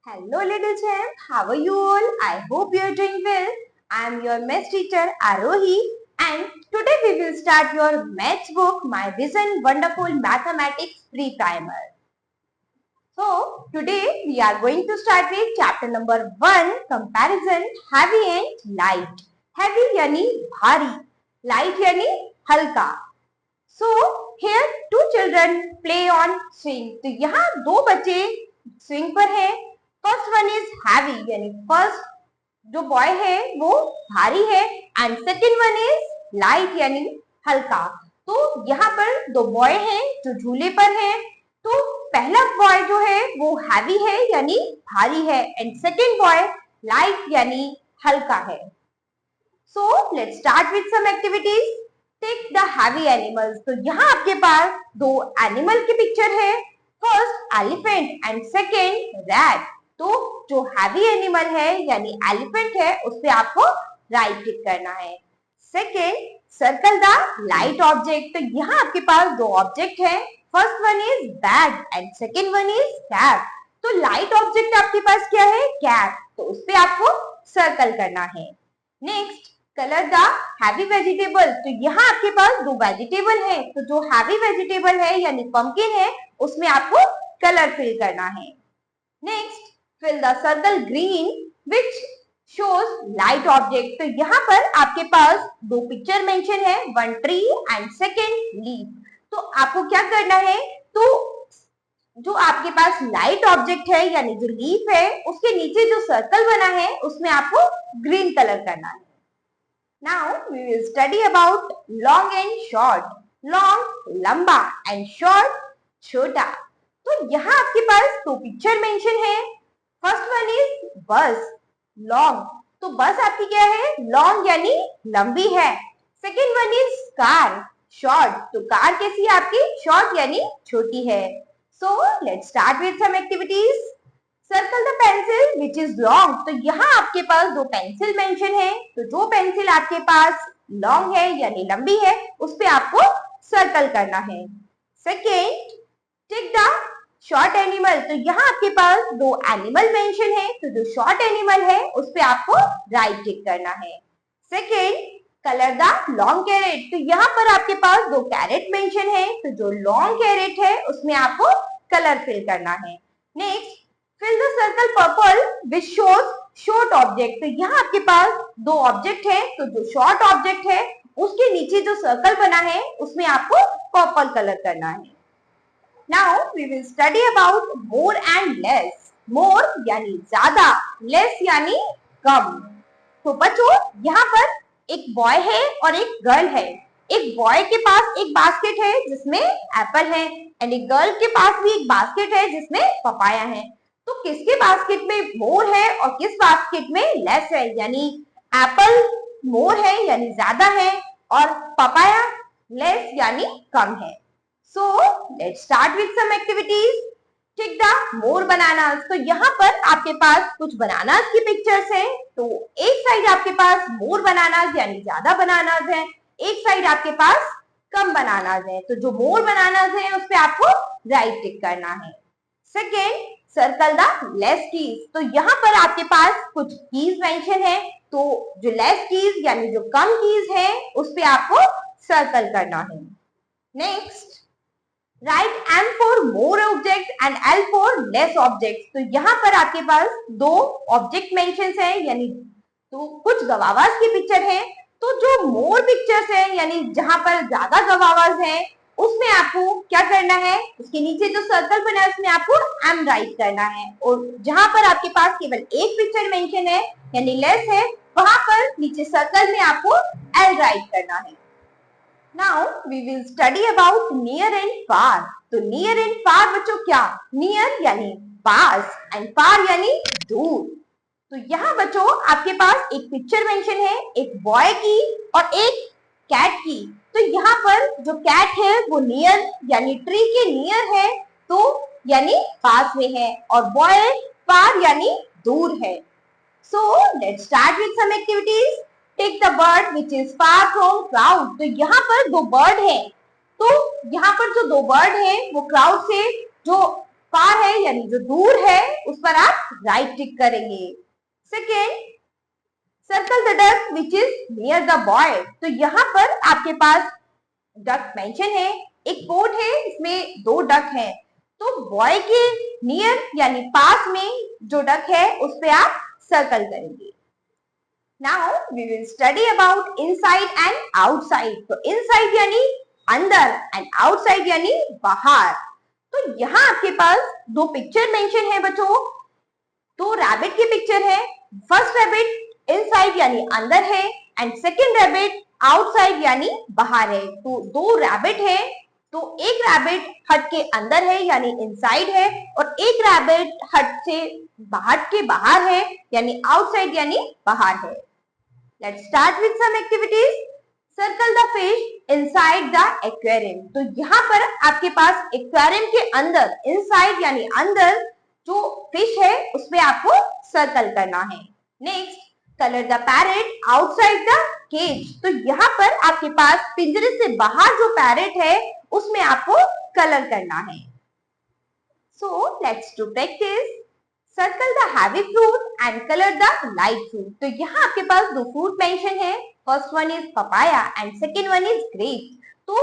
Hello little champ, how are you all? I hope you are doing well. I am your maths teacher Arohi and today we will start your maths book My Vision Wonderful Mathematics Pre-Primer. So today we are going to start with chapter number 1 Comparison Heavy and Light. Heavy यानी भारी, light यानी हल्का. So here two children play on swing. तो यहाँ दो बच्चे swing पर हैं. फर्स्ट वन इज हैवी यानी फर्स्ट जो बॉय है वो भारी है and second one is light यानी हल्का. तो यहाँ पर दो बॉय हैं जो झूले पर हैं. तो पहला बॉय जो है वो हैवी है यानी भारी है एंड सेकेंड बॉय लाइट यानी हल्का है. So let's start with some activities. Take the heavy animals. तो यहाँ आपके पास दो एनिमल की पिक्चर है. First elephant and second rat. तो जो हैवी एनिमल है यानी एलिफेंट है उस पे आपको राइट टिक करना है. Second circle the light object. तो यहाँ आपके पास दो ऑब्जेक्ट है. First one is bag and second one is cap. तो लाइट ऑब्जेक्ट आपके पास क्या है? कैप. तो उस पे आपको सर्कल करना है. Next colour the heavy vegetable. तो यहाँ आपके पास दो वेजिटेबल है. तो जो हैवी वेजिटेबल है यानी पंपकिन है उसमें आपको कलर फिल करना है. Next fill the circle green which shows light object. तो यहाँ पर आपके पास दो पिक्चर मेंशन है. One tree and second leaf. तो आपको क्या करना है? तो जो आपके पास लाइट ऑब्जेक्ट है यानी जो लीफ है उसके नीचे जो सर्कल बना है उसमें आपको ग्रीन कलर करना है. Now we will study about long and short. Long लंबा एंड शॉर्ट छोटा. तो यहाँ आपके पास दो पिक्चर मेंशन है. First one is bus long. तो बस आपकी क्या है? लॉन्ग यानी लंबी है. Second one is car short. तो कार कैसी है आपकी? शॉर्ट यानी छोटी है. So let's start with some activities. Circle the pencil which is long. तो यहाँ आपके पास दो पेंसिल मेंशन है. तो जो पेंसिल आपके पास लॉन्ग है यानी लंबी है उस पे आपको सर्कल करना है. Second tick the short animal. तो यहाँ आपके पास दो एनिमल मेंशन है. तो जो शॉर्ट एनिमल है उस पे आपको राइट टिक करना है. Second colour the long carrot. तो यहाँ पर आपके पास दो कैरेट मेंशन है. तो जो लॉन्ग कैरेट है उसमें आपको कलर फिल करना है. Next fill the circle purple which shows short object. तो यहाँ आपके पास दो ऑब्जेक्ट है. तो जो शॉर्ट ऑब्जेक्ट है उसके नीचे जो सर्कल बना है उसमें आपको पर्पल कलर करना है. Now we will study about more and less. More यानी ज्यादा, less यानी कम. तो बच्चों यहाँ पर एक बॉय है और एक गर्ल है. एक बॉय के पास एक बास्केट है जिसमें एप्पल है एंड एक गर्ल के पास भी एक बास्केट है जिसमें पपाया है. तो किसके बास्केट में मोर है और किस बास्केट में लेस है? यानी एप्पल मोर है यानी ज्यादा है और पपाया लेस यानी कम है. So let's start with some activities. Take the more bananas. तो यहाँ पर आपके पास कुछ बनानास की पिक्चर्स हैं. तो एक साइड आपके पास मोर बनानास यानी ज्यादा बनानास है. एक साइड आपके पास कम बनानास है. तो जो मोर बनानास है उस पे आपको राइट टिक करना है. Second circle the less keys. तो यहाँ पर आपके पास कुछ कीज मेंशन है. तो जो लेस कीज यानी जो कम कीज है उस पे आपको सर्कल करना है. Next right M for more object and L for less object. तो यहाँ पर आपके पास दो ऑब्जेक्ट मेंशंस है यानी तो कुछ गवावास की पिक्चर है. तो जो मोर पिक्चर्स है यानी जहां पर ज्यादा गवावास है उसमें आपको क्या करना है? उसके नीचे जो सर्कल बना है उसमें आपको M राइट करना है. और जहां पर आपके पास केवल एक पिक्चर मेंशन है यानी लेस है वहां पर नीचे सर्कल में आपको L राइट करना है. Now we will study about near and far. तो near and far बच्चों क्या? near यानी पास and far यानी दूर. तो यहाँ बच्चों आपके पास एक पिक्चर मेंशन है एक बॉय की और एक कैट की. तो यहाँ पर जो कैट है वो नियर यानी ट्री के नियर है तो यानी पास में है और बॉय फार यानी दूर है. So let's start with some activities. Take the bird which is far from crowd. तो यहाँ पर दो बर्ड है. तो यहाँ पर जो दो बर्ड है वो क्राउड से जो फार है यानी जो दूर है उस पर आप राइट टिक करेंगे। Second, circle the duck which is near the boy. तो यहाँ पर आपके पास डक मेंशन है, एक पोर्ट है, इसमें 2 डक है। तो बॉय के नियर यानी पास में जो डक है उस पे आप सर्कल करेंगे। Now we will study about inside and outside. तो इनसाइड यानी अंदर एंड आउटसाइड यानी बाहर। तो यहाँ आपके पास 2 पिक्चर मेंशन है बच्चों। 2 रैबिट की पिक्चर है। फर्स्ट रैबिट इनसाइड यानी अंदर है एंड सेकेंड रैबिट आउटसाइड यानी बाहर है। तो 2 रैबिट है। तो एक रैबिट हट के अंदर है यानी इनसाइड है और एक रैबिट हट के बाहर है यानी आउटसाइड यानी बाहर है। Let's start with some activities. Circle the fish inside the aquarium. तो यहाँ पर आपके पास एक्वेरियम के अंदर इनसाइड यानी अंदर जो फिश है उसमें आपको सर्कल करना है। Next, colour the parrot outside the cage. तो यहाँ पर आपके पास पिंजरे से बाहर जो पैरेट है उसमें आपको कलर करना है। So let's do practice. Circle the heavy fruit and colour the light fruit. तो यहाँ आपके पास 2 फ्रूट मेंशन है। First one is papaya and second one is grape. तो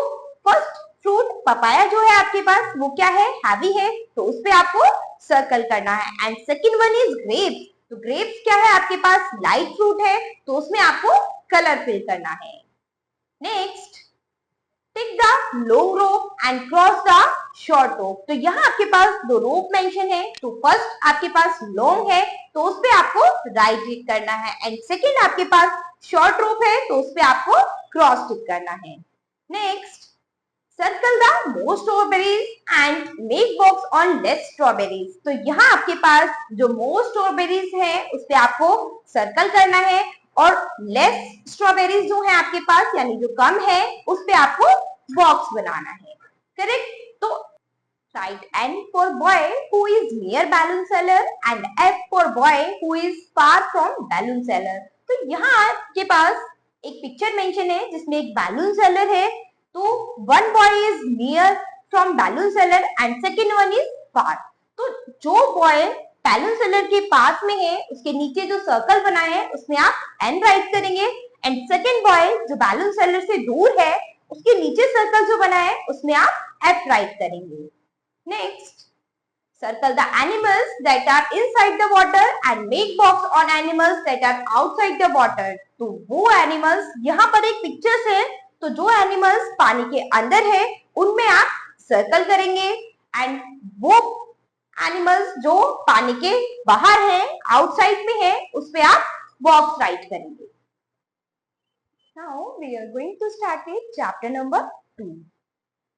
फर्स्ट फ्रूट पपाया जो है आपके पास वो क्या है, हैवी है, तो उस पे आपको सर्कल करना है। And second one is grapes. तो ग्रेप्स क्या है आपके पास, लाइट फ्रूट है, तो उसमें आपको कलर फिल करना है। Next, tick the long rope and cross the short rope. तो यहाँ आपके पास 2 रोप मेंशन है। तो फर्स्ट आपके पास लॉन्ग है तो उस पे आपको राइट टिक करना है एंड सेकेंड आपके पास शॉर्ट रोप है तो उस पे आपको क्रॉस टिक करना है। Next, circle the more strawberries and make box on less strawberries. तो यहाँ आपके पास जो मोर स्ट्रॉबेरीज है उस पे आपको सर्कल करना है और लेस स्ट्रॉबेरीज जो है आपके पास यानी जो कम है उस पे आपको बॉक्स बनाना है। करेक्ट? तो right N for boy who is near balloon seller and F for boy who is far from balloon seller। तो यहाँ आपके पास एक पिक्चर मेंशन है जिसमें एक बैलून सेलर है। तो one boy is near from balloon seller and second one is far. तो जो बॉय बैलून सेलर के पास में है उसके नीचे जो सर्कल बना है उसमें आप N राइट करेंगे एंड सेकेंड बॉय जो बैलून सेलर से दूर है उसके नीचे सर्कल जो बना है उसमें आप F राइट करेंगे। Next, circle the animals that are inside the water and make box on animals that are outside the water। तो वो एनिमल्स यहाँ पर एक पिक्चर है। तो जो एनिमल्स पानी के अंदर है उनमें आप सर्कल करेंगे एंड वो एनिमल्स जो पानी के बाहर है आउटसाइड में है उस पे आप बॉक्स राइट करेंगे। Now we are going to start with chapter number 2,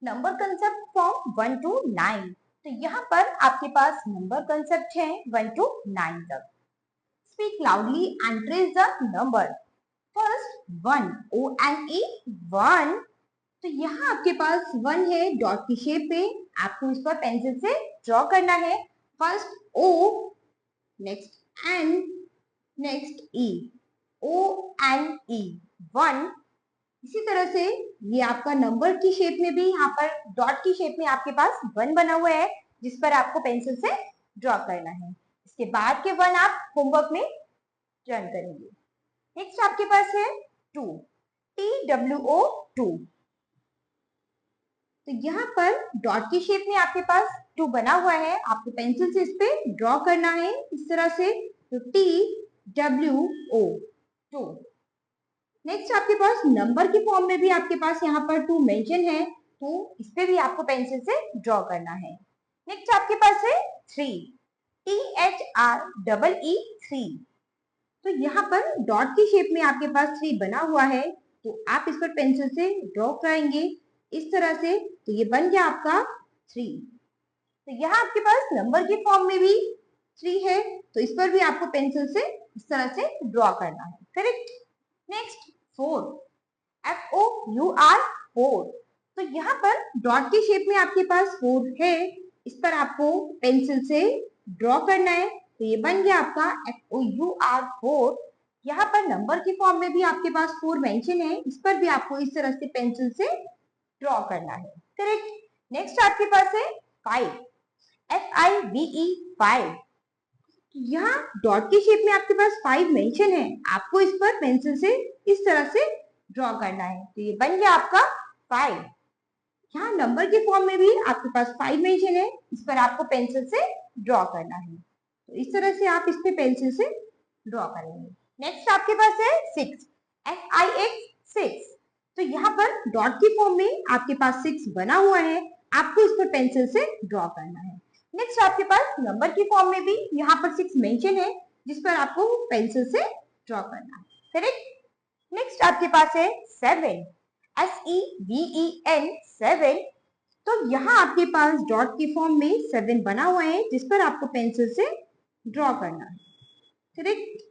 number concept from 1 to 9। तो यहाँ पर आपके पास नंबर कंसेप्ट है 1 to 9 तक। Speak loudly and trace the number. First 1, O-N-E 1। तो यहाँ आपके पास 1 है डॉट की शेप पे, आपको इस पर पेंसिल से ड्रॉ करना है। First O, next N, next E, O-N-E 1। इसी तरह से ये आपका नंबर की शेप में भी यहाँ पर डॉट की शेप में आपके पास 1 बना हुआ है जिस पर आपको पेंसिल से ड्रॉ करना है। इसके बाद के 1 आप होमवर्क में रन करेंगे। नेक्स्ट आपके पास है 2, TWO 2। तो यहाँ पर डॉट की शेप में आपके पास 2 बना हुआ है, आपको पेंसिल से इस पे ड्रॉ करना है इस तरह से। तो TWO 2। नेक्स्ट आपके पास नंबर की फॉर्म में भी आपके पास यहाँ पर 2 मेंशन है, तो इस पे भी आपको पेंसिल से ड्रॉ करना है। नेक्स्ट आपके पास है 3, THREE 3। तो यहाँ पर डॉट की शेप में आपके पास 3 बना हुआ है, तो आप इस पर पेंसिल से ड्रॉ कराएंगे इस तरह से, तो ये बन गया आपका 3। तो यहाँ आपके पास नंबर की फॉर्म में भी 3 है, तो इस पर भी आपको पेंसिल से इस तरह से ड्रॉ करना है। करेक्ट? Next 4, FOUR 4। तो यहाँ पर डॉट की शेप में आपके पास 4 है, इस पर आपको पेंसिल से ड्रॉ करना है, तो ये बन गया आपका FOUR 4। यहाँ पर नंबर की फॉर्म में भी आपके पास 4 मेंशन है, इस पर भी आपको इस तरह से पेंसिल से ड्रॉ करना है। करेक्ट? नेक्स्ट आपके पास है 5, FIVE 5। यहाँ डॉट के शेप में आपके पास 5 मेंशन है, आपको इस पर पेंसिल से इस तरह से ड्रॉ करना है। तो ये बन गया आपका 5। यहाँ नंबर के फॉर्म में भी आपके पास 5 मेंशन है, इस पर आपको पेंसिल से ड्रॉ करना है। तो इस तरह से आप इस पे पेंसिल से ड्रॉ करेंगे। नेक्स्ट आपके पास है 6, SIX 6। तो यहाँ पर डॉट के फॉर्म में आपके पास 6 बना हुआ है, आपको इस पर पेंसिल से ड्रॉ करना है। नेक्स्ट आपके पास नंबर की फॉर्म में भी यहाँ पर 6 मेंशन है, जिस पर आपको पेंसिल से ड्रॉ करना है। करेक्ट। नेक्स्ट आपके पास है 7, SEVEN 7। तो यहाँ आपके पास डॉट की फॉर्म में 7 बना हुआ है, जिस पर आपको पेंसिल से ड्रॉ करना है। करेक्ट।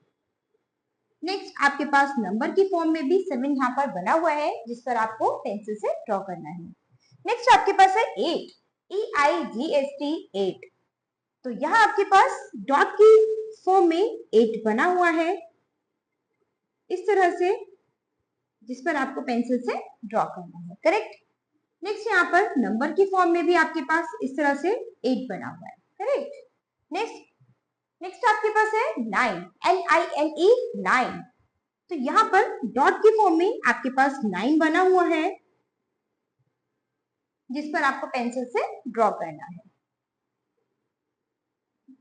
नेक्स्ट आपके पास नंबर की फॉर्म में भी 7 यहाँ पर बना हुआ है, जिस पर आपको पेंसिल से ड्रॉ करना है। नेक्स्ट आपके पास है 8, EIGHT 8। तो यहाँ आपके पास डॉट की फॉर्म में 8 बना हुआ है इस तरह से, जिस पर आपको पेंसिल से ड्रॉ करना है। करेक्ट। नेक्स्ट यहाँ पर नंबर की फॉर्म में भी आपके पास इस तरह से 8 बना हुआ है। करेक्ट। नेक्स्ट आपके पास है 9, NINE 9। तो यहाँ पर डॉट की फॉर्म में आपके पास 9 बना हुआ है, जिस पर आपको पेंसिल से ड्रॉ करना है।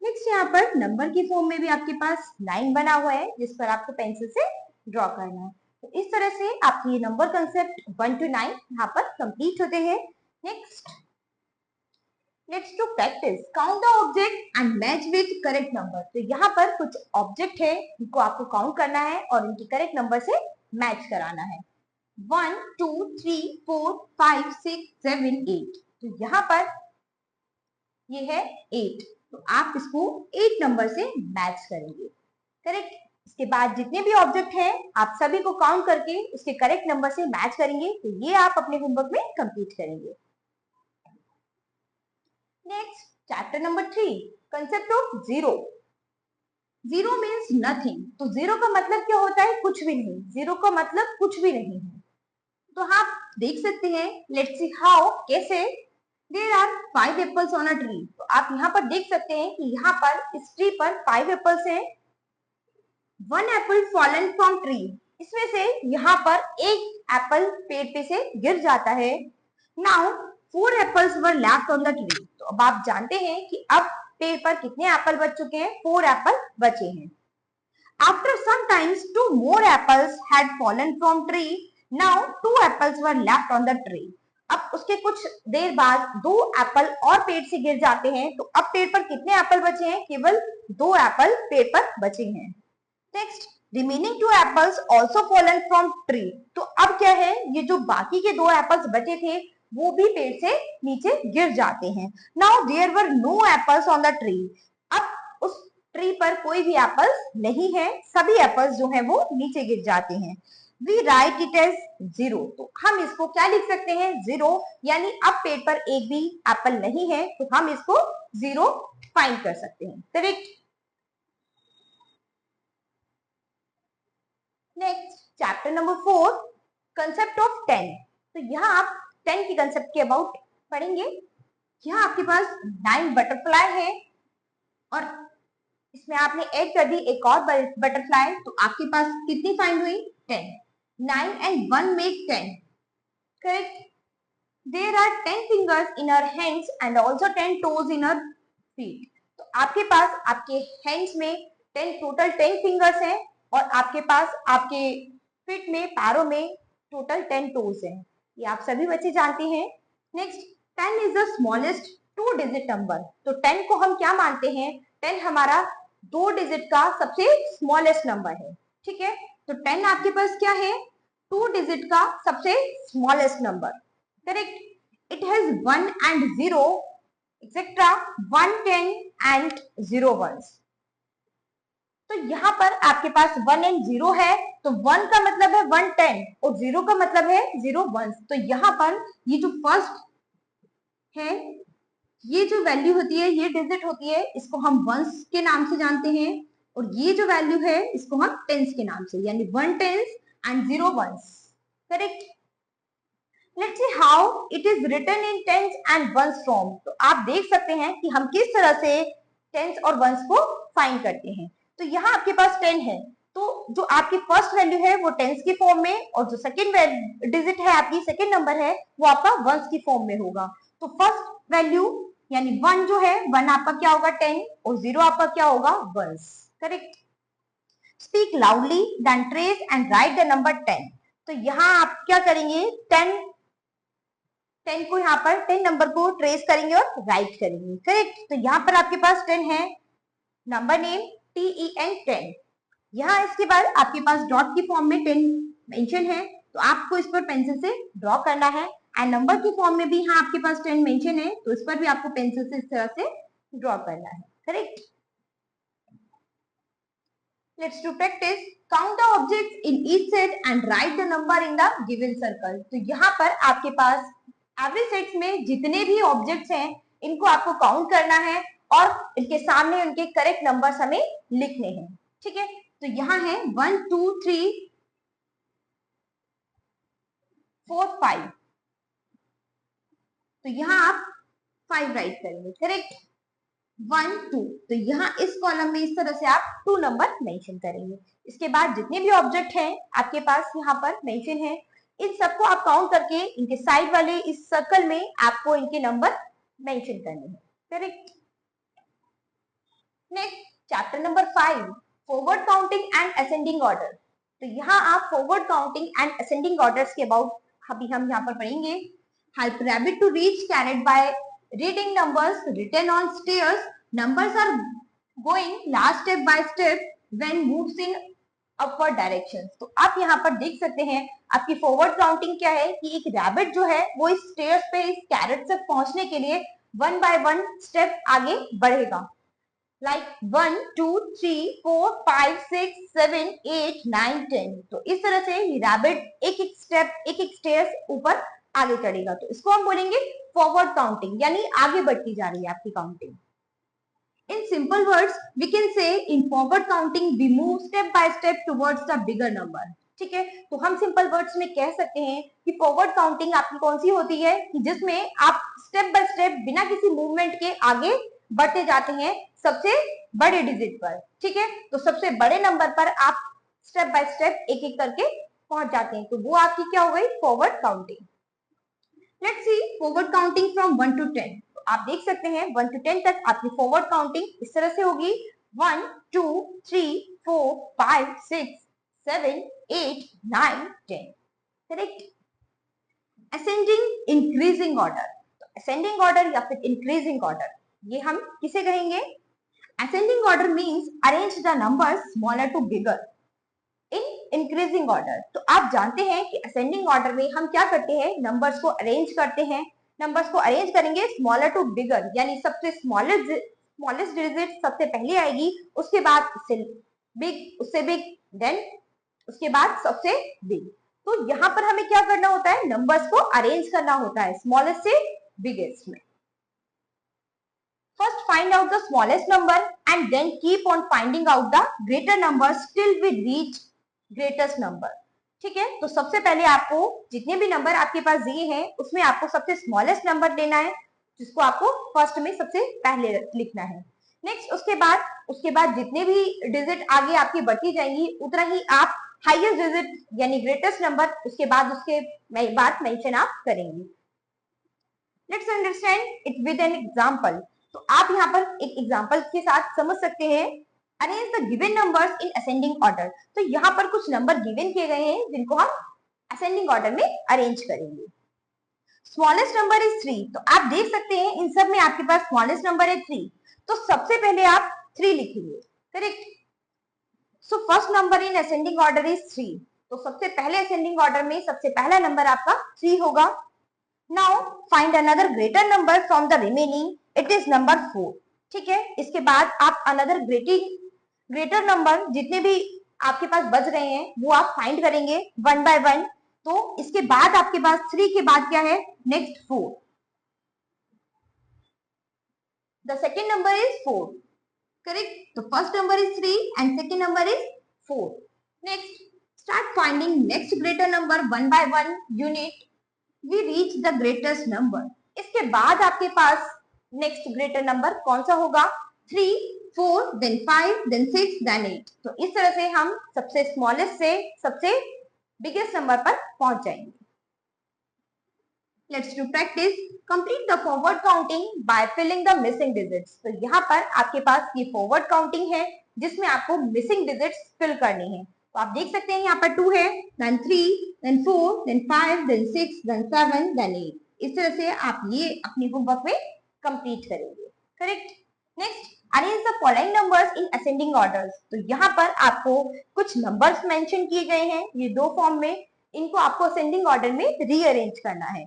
नेक्स्ट यहाँ पर नंबर की फॉर्म में भी आपके पास 9 बना हुआ है, जिस पर आपको पेंसिल से ड्रॉ करना है। तो इस तरह से आपकी नंबर कंसेप्ट 1 to 9 यहाँ पर कंप्लीट होते हैं। Next to practice count the object and match with correct number. तो यहाँ पर कुछ ऑब्जेक्ट है, इनको आपको काउंट करना है और इनके करेक्ट नंबर से मैच कराना है। 1 2 3 4 5 6 7 8। तो यहाँ पर ये है 8, तो आप इसको 8 नंबर से मैच करेंगे। करेक्ट। इसके बाद जितने भी ऑब्जेक्ट हैं आप सभी को काउंट करके उसके करेक्ट नंबर से मैच करेंगे। तो ये आप अपने होमवर्क में कंप्लीट करेंगे। Next chapter number 3, concept of zero. Zero means nothing. तो जीरो का मतलब क्या होता है? कुछ भी नहीं। जीरो का मतलब कुछ भी नहीं है। तो आप देख सकते हैं, लेट्स सी हाउ, कैसे। There are 5 apples on a tree. तो आप यहाँ पर देख सकते हैं कि यहाँ पर इस ट्री पर 5 एप्पल्स हैं। 1 एप्पल फॉलन फ्रॉम ट्री। इसमें से यहाँ पर एक एप्पल पेड़ पे से गिर जाता है। Now 4 apples were left on the tree. तो अब आप जानते हैं कि अब पेड़ पर कितने एप्पल बच चुके हैं? 4 एप्पल बचे हैं। After some times 2 more apples had fallen from tree. Now 2 apples were left on the tree. अब उसके कुछ देर बाद 2 एप्पल और पेड़ से गिर जाते हैं। तो अब पेड़ पर कितने एप्पल बचे हैं? केवल 2 एप्पल पेड़ पर बचे हैं। Next, remaining 2 apples also fallen from tree. तो अब क्या है, ये जो बाकी के 2 एप्पल्स बचे थे वो भी पेड़ से नीचे गिर जाते हैं। Now there were no apples on the tree. अब उस ट्री पर कोई भी एप्पल्स नहीं है, सभी एप्पल्स जो है वो नीचे गिर जाते हैं। We write it as 0। तो हम इसको क्या लिख सकते हैं? 0, यानी अब पेड़ पर एक भी एप्पल नहीं है, तो हम इसको 0 फाइंड कर सकते हैं। Correct. Next chapter number 4, concept of 10। तो यहाँ आप 10 की कंसेप्ट के अबाउट पढ़ेंगे। यहाँ आपके पास 9 बटरफ्लाई है और इसमें आपने ऐड कर दी एक और बटरफ्लाई। तो आपके पास कितनी फाइंड हुई? 10। 9 and 1 make 10. Correct. There are 10 fingers in our hands and also 10 toes in our feet. तो आपके पास आपके हैंड्स में 10 टोटल 10 फिंगर्स हैं और आपके पास आपके फीट में, पैरों में टोटल 10 टोज हैं। ये आप सभी बच्चे जानते हैं। Next, 10 is the smallest 2 digit number. तो 10 को हम क्या मानते हैं? 10 हमारा 2 डिजिट का सबसे स्मॉलेस्ट नंबर है। ठीक है, तो 10 आपके पास क्या है? 2 डिजिट का सबसे smallest number. Correct. It has 1 and 0 etcetera 1 10 and 0 ones। तो यहाँ पर आपके पास 1 and 0 है, तो 1 का मतलब है 1 10 और 0 का मतलब है 0 1। तो यहाँ पर ये जो फर्स्ट है, ये जो वैल्यू होती है, ये डिजिट होती है, इसको हम वंस के नाम से जानते हैं और ये जो वैल्यू है इसको हम टेंस के नाम से, यानी 1 tens and 0 ones। Correct. Let's see how it is written in tens and ones form. तो आप देख सकते हैं कि हम किस तरह से टेंस और वंस को फाइंड करते हैं। तो यहाँ आपके पास 10 है, तो जो आपकी फर्स्ट वैल्यू है वो टेंस की फॉर्म में, और जो सेकंड डिजिट है आपकी, सेकंड नंबर है, वो आपका वंस की फॉर्म में होगा। तो फर्स्ट वैल्यू यानी 1 जो है, 1 आपका क्या होगा 10, और 0 आपका क्या होगा ones. Correct. Speak loudly then trace and write the number 10। तो यहाँ आप क्या करेंगे, 10 को यहाँ पर 10 नंबर को ट्रेस करेंगे और राइट करेंगे। करेक्ट। तो यहाँ पर आपके पास 10 है, नंबर नेम TEN 10। यहाँ इसके बाद आपके पास डॉट की फॉर्म में 10 मेंशन है, तो आपको इस पर पेंसिल से ड्रॉ करना है। एंड नंबर की फॉर्म में भी यहाँ आपके पास 10 मेंशन है, तो इस पर भी आपको पेंसिल से इस तरह से ड्रॉ करना है। Correct. Let's do practice. Count the objects in each set and write the number in the given circle. तो यहाँ पर आपके पास एवरी सेट्स में जितने भी ऑब्जेक्ट्स हैं, इनको आपको काउंट करना है और इनके सामने उनके करेक्ट नंबर्स हमें लिखने हैं। ठीक है। तो यहाँ है 1 2 3 4 5। तो यहाँ आप 5 राइट करेंगे। करेक्ट। 1 2। तो यहाँ इस कॉलम में इस तरह से आप 2 नंबर मेंशन करेंगे। इसके बाद जितने भी ऑब्जेक्ट हैं आपके पास यहाँ पर मेंशन है, इन सबको आप काउंट करके इनके साइड वाले इस सर्कल में आपको इनके नंबर मेंशन करने हैं। Correct. Next chapter number 5, forward counting and ascending order. तो यहाँ आप forward counting and ascending orders के अबाउट अभी हम यहाँ पर पढ़ेंगे। Help rabbit to reach carrot by reading numbers written on stairs. Numbers are going last step by step when moves in upward directions. तो आप यहाँ पर देख सकते हैं आपकी फॉरवर्ड काउंटिंग क्या है कि एक रैबिट जो है वो इस स्टेयर्स पे इस कैरेट तक पहुंचने के लिए 1 by 1 स्टेप आगे बढ़ेगा। लाइक 1 2 3 4 5 6 7 8 9 10। तो इस तरह से रैबिट एक एक स्टेप एक एक स्टेयर्स ऊपर आगे चढ़ेगा। तो इसको हम बोलेंगे फॉरवर्ड काउंटिंग, यानी आगे बढ़ती जा रही है आपकी counting. In simple words we can say in forward counting we move step by step towards the bigger number. ठीक है। तो हम सिंपल वर्ड्स में कह सकते हैं कि फॉरवर्ड काउंटिंग आपकी कौन सी होती है कि जिसमें आप स्टेप बाय स्टेप बिना किसी मूवमेंट के आगे बढ़ते जाते हैं सबसे बड़े डिजिट पर। ठीक है। तो सबसे बड़े नंबर पर आप स्टेप बाय स्टेप एक एक करके पहुंच जाते हैं, तो वो आपकी क्या हो गई forward counting. Let's see forward counting from 1 to 10। तो आप देख सकते हैं 1 to 10 तक आपकी फॉरवर्ड काउंटिंग इस तरह से होगी 1 2 3 4 5 6 7 8 9 10। करेक्ट। Ascending increasing order. तो असेंडिंग ऑर्डर या फिर इंक्रीजिंग ऑर्डर, ये हम किसे कहेंगे? Ascending order means arrange the numbers smaller to bigger in increasing order. तो आप जानते हैं कि असेंडिंग ऑर्डर में हम क्या करते हैं, नंबर्स को अरेंज करते हैं। नंबर्स को अरेंज करेंगे स्मॉलर टू बिगर, यानी सबसे स्मॉलेस्ट डिजिट सबसे पहले आएगी, उसके बाद उससे बिग, देन उसके बाद सबसे बिग। तो यहाँ पर हमें क्या करना होता है, नंबर्स को अरेंज करना होता है स्मॉलेस्ट से बिगेस्ट में। First find out the smallest number and then keep on finding out the greater numbers till we reach greatest number। ठीक है। तो सबसे पहले आपको जितने भी नंबर आपके पास दिए हैं उसमें आपको सबसे स्मॉलेस्ट नंबर लेना है, जिसको आपको फर्स्ट में सबसे पहले लिखना है। नेक्स्ट उसके बाद जितने भी डिजिट आगे आपकी बढ़ती जाएंगी उतना ही आप हाईएस्ट डिजिट यानी ग्रेटेस्ट नंबर उसके बाद मेंशन आप करेंगे। Let's understand it with an example. तो आप यहाँ पर एक एग्जांपल के साथ समझ सकते हैं। Arrange the given numbers in ascending order. तो यहाँ पर कुछ नंबर गिवन किए गए हैं जिनको हम असेंडिंग ऑर्डर में अरेंज करेंगे। Smallest number is 3। तो आप देख सकते हैं इन सब में आपके पास स्मॉलेस्ट नंबर है 3, तो सबसे पहले आप 3 लिखेंगे। Correct. So first number in ascending order is 3। तो सबसे पहले असेंडिंग ऑर्डर में सबसे पहला नंबर आपका 3 होगा। Now find another greater number from the remaining, it is number 4। ठीक है। इसके बाद आप अनदर ग्रेटर नंबर जितने भी आपके पास बच रहे हैं वो आप फाइंड करेंगे 1 by 1। तो इसके बाद आपके पास 3 के बाद क्या है, next 4। The second number is 4। Correct. तो first number is 3 and second number is 4। Next start finding next greater number 1 by 1 unit we reach the greatest number. इसके बाद आपके पास नेक्स्ट ग्रेटर नंबर कौन सा होगा, 3 4, then 5, then 6, then 8। तो इस तरह से हम सबसे स्मॉलेस्ट से सबसे बिगेस्ट नंबर पर पहुंच जाएंगे। Let's do practice. Complete the forward counting by filling the missing digits। तो यहाँ पर आपके पास ये forward counting है जिसमें आपको missing digits fill करनी है। तो आप देख सकते हैं यहाँ पर 2 है, then 3, then 4, then 5, then 6, then 7, then 8। इस तरह से आप ये अपनी होमवर्क में कंप्लीट करेंगे। Correct. Next, arrange the following numbers in ascending orders. तो यहाँ पर आपको कुछ नंबर्स मेंशन किए गए हैं, ये दो फॉर्म में, इनको आपको असेंडिंग ऑर्डर में रीअरेंज करना है।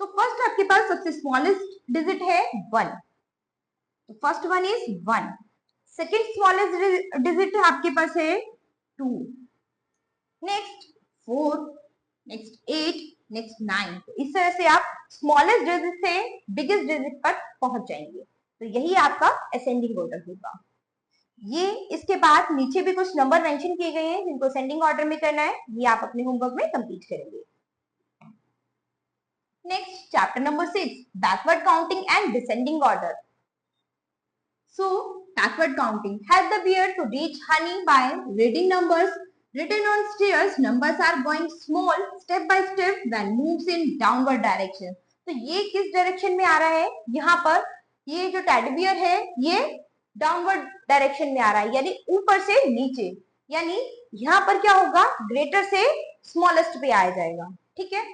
तो फर्स्ट आपके पास सबसे स्मॉलेस्ट डिजिट है 1, तो first one is 1। Second smallest digit आपके पास है 2, नेक्स्ट 4, नेक्स्ट 8, नेक्स्ट 9। तो इस तरह से आप स्मॉलेस्ट डिजिट से बिगेस्ट डिजिट पर पहुंच जाएंगे। तो यही आपका असेंडिंग ऑर्डर होगा। ये इसके बाद नीचे भी कुछ नंबर मेंशन किए गए हैं जिनको असेंडिंग ऑर्डर में करना है, ये आप अपने होमवर्क में कंप्लीट करेंगे। Next, chapter number 6, backward counting and descending order. So, backward counting. Help the bear to reach honey by reading numbers written on stairs. Numbers are going small, step by step, when moves in downward direction. तो ये किस direction में आ रहा है? यहाँ पर ये जो टेडी बियर है ये डाउनवर्ड डायरेक्शन में आ रहा है, यानी ऊपर से नीचे, यानी यहाँ पर क्या होगा, ग्रेटर से स्मॉलेस्ट पे आ जाएगा। ठीक है,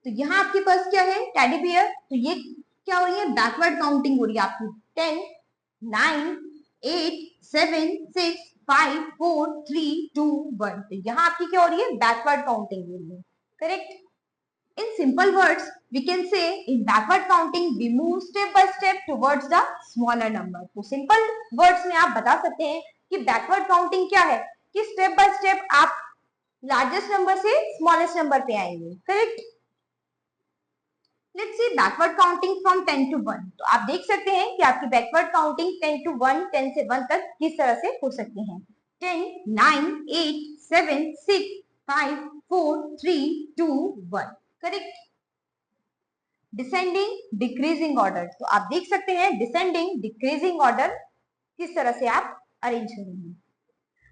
तो यहाँ आपके पास क्या है, टेडी बियर। तो ये क्या हो रही है, बैकवर्ड काउंटिंग हो रही है आपकी। 10, 9, 8, 7, 6, 5, 4, 3, 2, 1। तो यहाँ आपकी क्या हो रही है, बैकवर्ड काउंटिंग हो रही है। Correct. In simple words we can say in backward counting we move step by step towards the smaller number. तो सिंपल वर्ड्स में आप बता सकते हैं कि बैकवर्ड काउंटिंग क्या है, कि स्टेप बाय स्टेप आप लार्जेस्ट नंबर से स्मॉलेस्ट नंबर पे आएंगे। Correct. Let's C backward counting from 10 to 1। तो आप देख सकते हैं कि आपकी बैकवर्ड काउंटिंग 10 to 1, 10 से 1 तक किस तरह से हो सकती है। 10, 9, 8, 7, 6, 5, 4, 3, 2, 1। करेक्ट। Descending decreasing order. तो आप देख सकते हैं डिसेंडिंग डिक्रीजिंग ऑर्डर किस तरह से आप अरेंज करेंगे।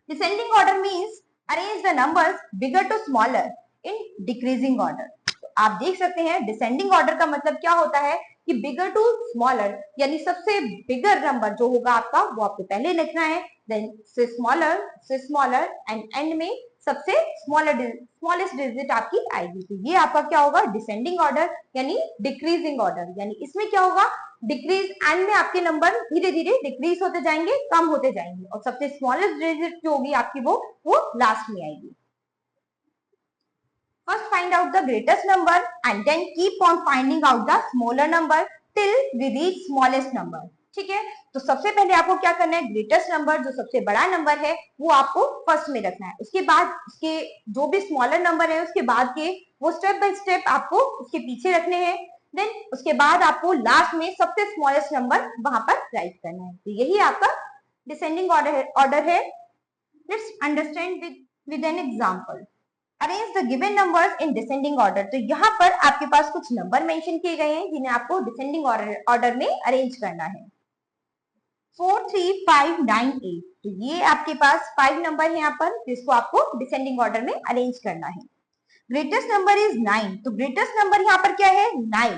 Descending order means arrange the numbers bigger to smaller in decreasing order. आप देख सकते हैं डिसेंडिंग ऑर्डर का मतलब क्या होता है कि बिगर टू स्मॉलर, यानी सबसे बिगर नंबर जो होगा आपका वो आपको पहले लिखना है, देन से स्मॉलर एंड एंड में सबसे स्मॉलेस्ट डिजिट आपकी आएगी। तो ये आपका क्या होगा, डिसेंडिंग ऑर्डर यानी डिक्रीजिंग ऑर्डर। यानी इसमें क्या होगा, डिक्रीज एंड में आपके नंबर धीरे धीरे डिक्रीज होते जाएंगे, कम होते जाएंगे, और सबसे स्मॉलेस्ट डिजिट जो होगी आपकी वो लास्ट में आएगी। First find out the greatest number and then keep on finding out the smaller number till we reach smallest number। ठीक है, तो सबसे पहले आपको क्या करना है, ग्रेटेस्ट नंबर जो सबसे बड़ा नंबर है वो आपको फर्स्ट में रखना है। उसके बाद उसके जो भी स्मॉलर नंबर है उसके बाद के वो स्टेप बाय स्टेप आपको उसके पीछे रखने हैं। देन उसके बाद आपको लास्ट में सबसे स्मॉलेस्ट नंबर वहां पर राइट करना है। तो यही आपका डिसेंडिंग ऑर्डर है। Let's understand with an example. Arrange the given numbers in descending order. तो यहाँ पर आपके पास कुछ नंबर मेंशन किए गए हैं जिन्हें आपको डिसेंडिंग ऑर्डर में अरेंज करना है। 4, 3, 5, 9, 8। तो ये आपके पास 5 नंबर है यहाँ पर जिसको आपको डिसेंडिंग ऑर्डर में अरेंज करना है। Greatest number is 9। तो ग्रेटेस्ट नंबर यहाँ पर क्या है, 9।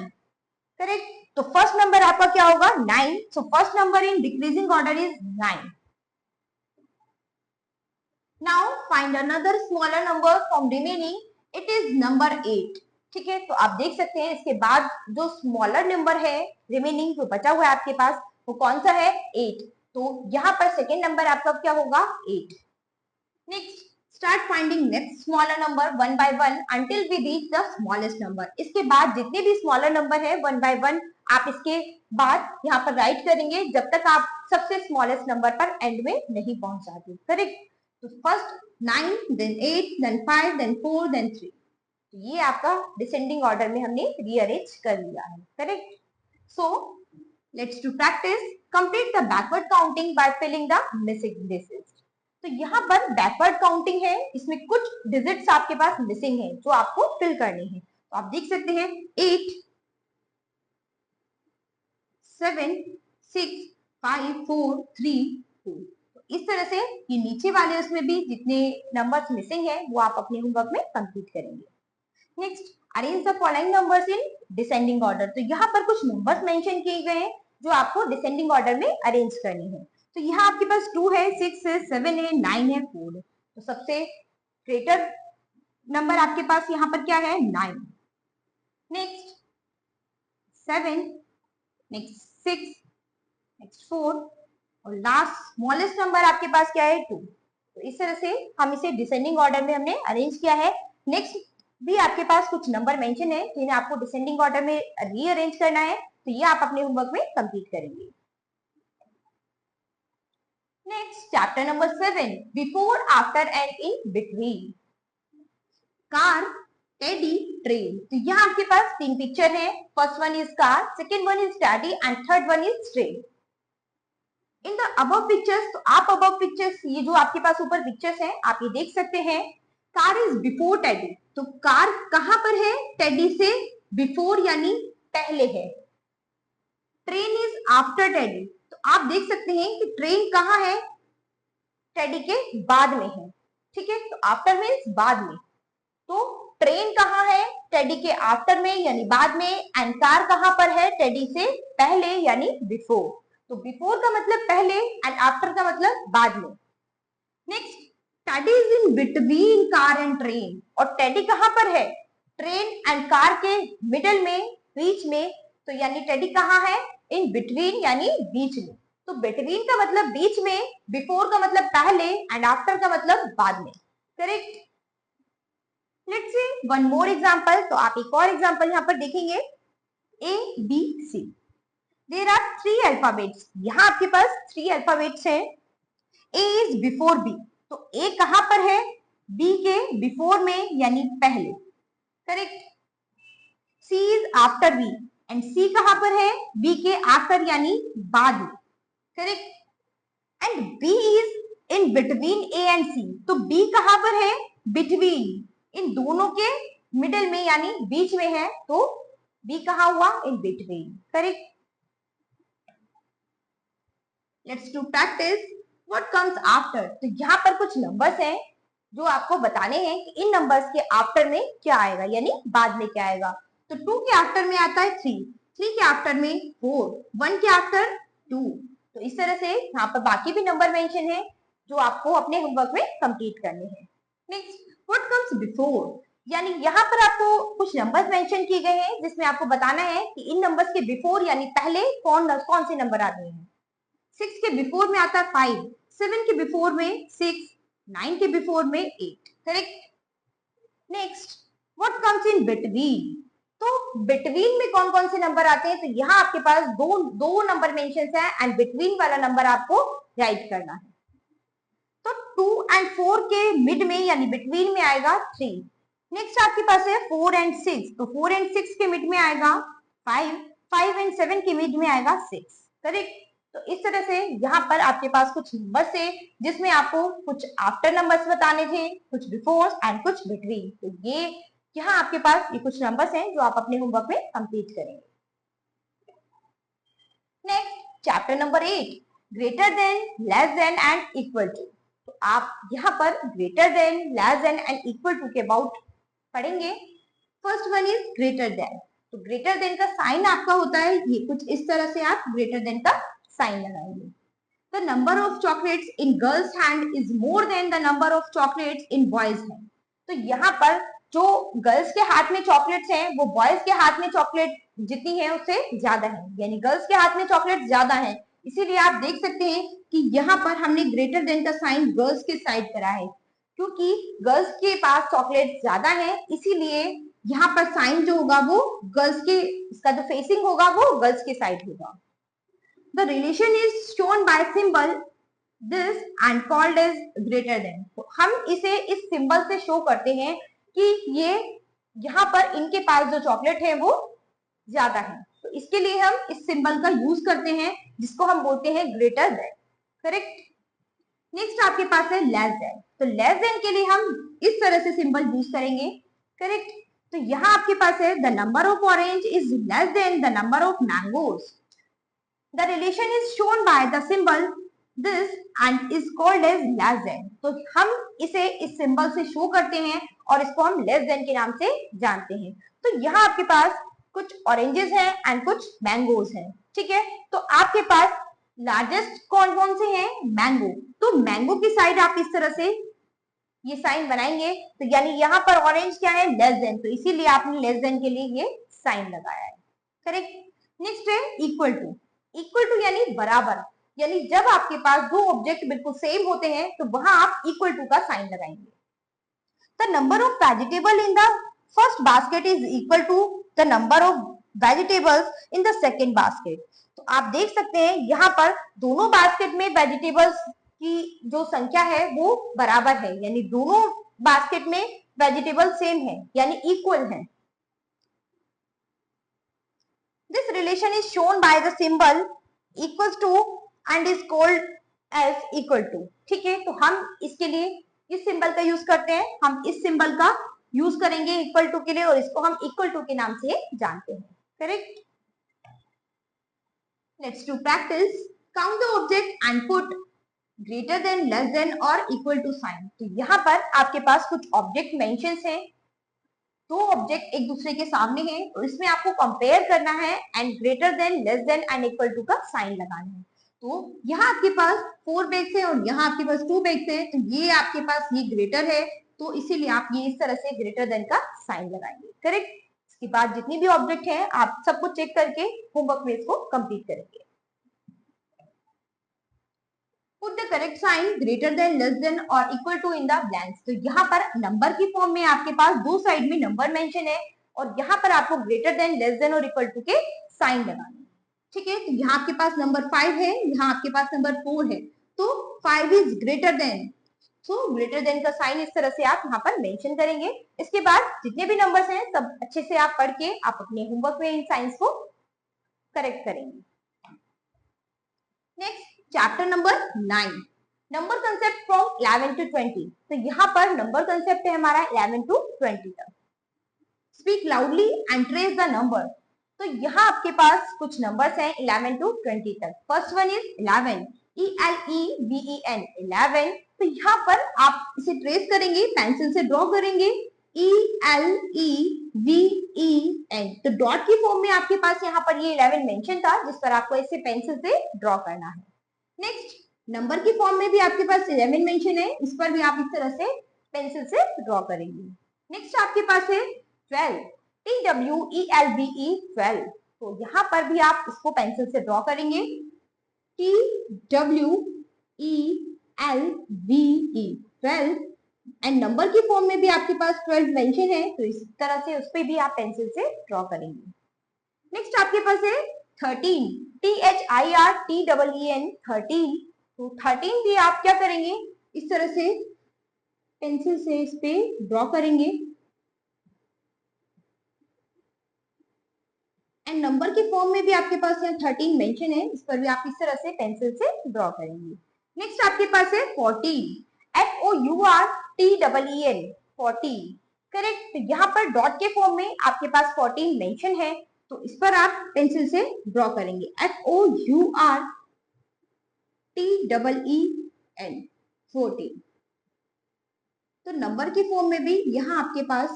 करेक्ट। तो फर्स्ट नंबर आपका क्या होगा, 9। So first number in decreasing order is 9। Now find another smaller number from remaining. It is number 8। ठीक है, तो आप देख सकते हैं इसके बाद जो स्मॉलर नंबर है रिमेनिंग जो बचा हुआ है आपके पास वो कौन सा है, 8। तो यहाँ पर सेकेंड नंबर आपका क्या होगा, 8। Next start finding next smaller number one by one until we reach the smallest number. इसके बाद जितने भी स्मॉलर नंबर है वन बाय वन आप इसके बाद यहाँ पर राइट करेंगे जब तक आप सबसे स्मॉलेस्ट नंबर पर एंड में नहीं पहुंच जाते। करेक्ट। तो first 9, then 8, then 5, then 4, then 3। तो ये आपका डिसेंडिंग ऑर्डर में हमने रीअरेंज कर लिया है। Correct. So let's to practice complete the backward counting by filling the missing digits. तो यहाँ पर बैकवर्ड काउंटिंग है, इसमें कुछ डिजिट्स आपके पास मिसिंग है जो आपको फिल करने हैं। तो आप देख सकते हैं 8, 7, 6, 5 4 3 2। तो इस तरह से ये नीचे वाले उसमें भी जितने नंबर्स मिसिंग है वो आप अपने होमवर्क में कंप्लीट करेंगे। Next, arrange the following numbers in descending order. तो यहाँ पर कुछ नंबर्स मेंशन किए गए हैं जो आपको डिसेंडिंग ऑर्डर में अरेंज करनी है। तो यहाँ आपके पास 2 है, 6 है, 7 है, 9 है, 4 है। तो सबसे ग्रेटर नंबर आपके पास यहाँ पर क्या है? 9। नेक्स्ट 7, नेक्स्ट 6, नेक्स्ट 4 और लास्ट स्मॉलेस्ट नंबर आपके पास क्या है? 2। तो इस तरह से हम इसे डिसेंडिंग ऑर्डर में हमने अरेंज किया है। नेक्स्ट भी आपके पास कुछ नंबर मेंशन है जिन्हें आपको डिसेंडिंग ऑर्डर में रीअरेंज करना है। तो ये आप अपने होमवर्क में कंप्लीट करेंगे। Next chapter number 7, before, after and in between. Car, teddy, train. तो यहाँ आपके पास 3 पिक्चर है। First one is car, second one is teddy and third one is train. In the above pictures, तो आप above pictures, ये जो आपके पास ऊपर पिक्चर्स हैं आप ये देख सकते हैं। कार इज बिफोर टेडी, तो कार कहां पर है? टेडी से बिफोर यानी पहले है। ट्रेन इज आफ्टर टेडी, तो आप देख सकते हैं कि ट्रेन कहां है? टेडी के बाद में है। ठीक है, तो आफ्टर मीन्स बाद में। तो ट्रेन कहां है? टेडी के आफ्टर में यानी बाद में। एंड कार कहां पर है? टेडी से पहले यानी बिफोर। तो बिफोर का मतलब पहले एंड आफ्टर का मतलब बाद में। Next, teddy is in between car and train, और टेडी कहां पर है? ट्रेन एंड कार के मिडल में, बीच में। तो यानी टेडी कहां है? इन बिटवीन यानी बीच में। तो बिटवीन का मतलब बीच में, बिफोर का मतलब पहले एंड आफ्टर का मतलब बाद में। Correct. Let's see one more example. तो आप एक और एग्जांपल यहां पर देखेंगे। A B C, there are 3 alphabets. यहां आपके पास 3 अल्फाबेट्स हैं। ए इज बिफोर बी, तो ए कहां पर है? बी के बिफोर में यानी पहले। Correct. C is after B, and C कहां पर है? बी के आफ्टर यानी बाद में। Correct. And B is in between A and C, तो बी कहां पर है? बिटवीन, इन दोनों के मिडिल में यानी बीच में है। तो बी कहां हुआ? In between. Correct. Let's do practice. What comes after, तो यहाँ पर कुछ नंबर्स हैं जो आपको बताने हैं कि इन नंबर्स के आफ्टर में क्या आएगा यानी बाद में क्या आएगा। तो 2 के आफ्टर में आता है 3, 3 के आफ्टर में 4, 1 के आफ्टर 2। तो इस तरह से यहाँ पर बाकी भी नंबर मेंशन है जो आपको अपने होमवर्क में कंप्लीट करने हैं। नेक्स्ट, व्हाट कम्स बिफोर, यानी यहाँ पर आपको कुछ नंबर्स मेंशन किए गए हैं जिसमें आपको बताना है कि इन नंबर्स के बिफोर यानी पहले कौन कौन से नंबर आ रहे हैं। 6 के बिफोर में आता है 5, 7 के बिफोर में 6, 9 के बिफोर में 8। Correct. Next, what comes in between, तो बिटवीन में कौन कौन से नंबर आते हैं। तो यहाँ आपके पास दो नंबर मेंशन है एंड बिटवीन वाला नंबर आपको राइट करना है। तो 2 एंड 4 के मिड में यानी बिटवीन में आएगा 3। नेक्स्ट आपके पास है 4 एंड 6, तो 4 एंड 6 के मिड में आएगा 5, 5 एंड 7 के मिड में आएगा 6। करेक्ट। तो इस तरह से यहाँ पर आपके पास कुछ नंबर्स थे जिसमें आपको कुछ आफ्टर नंबर्स बताने थे, कुछ बिफोर एंड कुछ बिटवीन। तो ये यहाँ आपके पास ये कुछ नंबर्स हैं जो आप अपने होमवर्क में कंप्लीट करेंगे। Next chapter number 8, greater than, less than and equal to. तो आप यहाँ पर greater than, less than and equal to के अबाउट पढ़ेंगे। First one is greater than. तो ग्रेटर देन का साइन आपका होता है ये कुछ इस तरह से, आप ग्रेटर देन का साइन लगाएंगे। The number of chocolates in girls hand is more than the number of chocolates in boys hand. तो यहाँ पर जो गर्ल्स के हाथ में चॉकलेट्स हैं वो बॉयज के हाथ में चॉकलेट जितनी है उससे ज्यादा है, यानी गर्ल्स के हाथ में चॉकलेट ज्यादा है। इसीलिए आप देख सकते हैं कि यहाँ पर हमने ग्रेटर देन का साइन गर्ल्स के साइड करा है, क्योंकि गर्ल्स के पास चॉकलेट ज्यादा है। इसीलिए यहाँ पर साइन जो होगा वो गर्ल्स के, इसका जो फेसिंग होगा वो गर्ल्स के साइड होगा। The relation is shown by symbol this and called as greater than। तो हम इसे इस सिंबल से शो करते हैं कि ये यहाँ पर इनके पास जो चॉकलेट है वो ज्यादा है। तो इसके लिए हम इस सिंबल का यूज करते हैं जिसको हम बोलते हैं ग्रेटर देन। करेक्ट। नेक्स्ट आपके पास है लेस देन। तो लेस देन के लिए हम इस तरह से सिंबल यूज करेंगे। करेक्ट। तो यहाँ आपके पास है the number of orange is less than the number of mangoes. The relation is shown by the symbol this and is called as less than. तो हम इसे इस सिंबल से शो करते हैं और इसको हम लेस देन के नाम से जानते हैं। तो यहाँ आपके पास कुछ ऑरेंजेस हैं एंड कुछ मैंगोज हैं, ठीक है। तो आपके पास लार्जेस्ट कौन कौन से हैं? मैंगो। तो मैंगो की साइड आप इस तरह से ये साइन बनाएंगे, तो यानी यहाँ पर ऑरेंज क्या है? लेस देन, तो इसीलिए आपने लेस देन के लिए ये साइन लगाया है, करेक्ट। नेक्स्ट है इक्वल टू। इक्वल टू यानी बराबर, यानी जब आपके पास दो ऑब्जेक्ट बिल्कुल सेम होते हैं तो वहां आप इक्वल टू का साइन लगाएंगे। The number of vegetable in the first basket is equal to the number of vegetables in the second basket. तो आप देख सकते हैं यहाँ पर दोनों बास्केट में वेजिटेबल्स की जो संख्या है वो बराबर है, यानी दोनों बास्केट में वेजिटेबल सेम है, यानी इक्वल है। This relation is shown by the symbol equals to and is called as equal to, ठीक है। तो हम इसके लिए इस सिंबल का यूज करते हैं, हम इस सिंबल का यूज करेंगे इक्वल टू के लिए और इसको हम इक्वल टू के नाम से जानते हैं, correct. Let's do practice. Count the object and put greater than, less than और इक्वल टू साइन। तो यहाँ पर आपके पास कुछ ऑब्जेक्ट मेंशंस हैं, दो ऑब्जेक्ट एक दूसरे के सामने हैं, तो इसमें आपको कंपेयर करना है and greater than, less than and equal to का साइन लगाना है। तो यहाँ आपके पास 4 बैग्स है और यहाँ आपके पास 2 बैग्स है, तो ये आपके पास ये ग्रेटर है, तो इसीलिए आप ये इस तरह से ग्रेटर देन का साइन लगाएंगे, करेक्ट। इसके बाद जितनी भी ऑब्जेक्ट है आप सबको चेक करके होमवर्क में इसको कंप्लीट करेंगे। Put the correct sign greater than, less than और equal to in the blanks. तो यहाँ पर नंबर की फॉर्म में आपके पास दो साइड में नंबर मेंशन है और यहाँ पर आपको ग्रेटर देन, लेस देन और इक्वल टू के साइन लगाने, ठीक है। तो यहाँ आपके पास नंबर 5 है, यहाँ आपके पास नंबर 4 है, तो 5 इज ग्रेटर देन, तो ग्रेटर देन का साइन इस तरह से आप यहाँ पर मेंशन करेंगे। इसके बाद जितने भी नंबर्स हैं सब अच्छे से आप पढ़ के आप अपने होमवर्क में इन साइंस को करेक्ट करेंगे। Next chapter number 9, number concept from 11 to 20। तो यहाँ पर नंबर कंसेप्ट है हमारा 11 टू 20 तक। Speak loudly and trace the number. तो यहाँ आपके पास कुछ नंबर्स हैं 11 टू 20 तक। First one is 11, ELEVEN 11। तो यहाँ पर आप इसे ट्रेस करेंगे, पेंसिल से ड्रॉ करेंगे ELEVEN। तो डॉट की फॉर्म में आपके पास यहाँ पर ये 11 मेंशन था, जिस पर आपको इसे पेंसिल से ड्रॉ करना है। नेक्स्ट नंबर की फॉर्म में भी आपके पास 11 मेंशन है, इस पर भी आप इस तरह से पेंसिल से ड्रॉ करेंगे। नेक्स्ट आपके पास है 12, TWELVE 12। तो यहाँ पर भी आप इसको पेंसिल से ड्रॉ करेंगे TWELVE 12 एंड नंबर की फॉर्म में भी आपके पास 12 मेंशन है, तो इस तरह से उस पर भी आप पेंसिल से ड्रॉ करेंगे। नेक्स्ट आपके पास है 13, THIRTEEN 13। तो 13 भी आप क्या करेंगे, इस तरह से पेंसिल से इस पे ड्रॉ करेंगे एंड नंबर की फॉर्म में भी आपके पास यहाँ 13 मेंशन है, इस पर भी आप इस तरह से पेंसिल से ड्रॉ करेंगे। नेक्स्ट आपके पास है 14, FOURTEEN 14, करेक्ट। तो यहाँ पर डॉट के फॉर्म में आपके पास 14 मेंशन है, तो इस पर आप पेंसिल से ड्रॉ करेंगे FOURTEEN 14। तो नंबर की फॉर्म में भी यहाँ आपके पास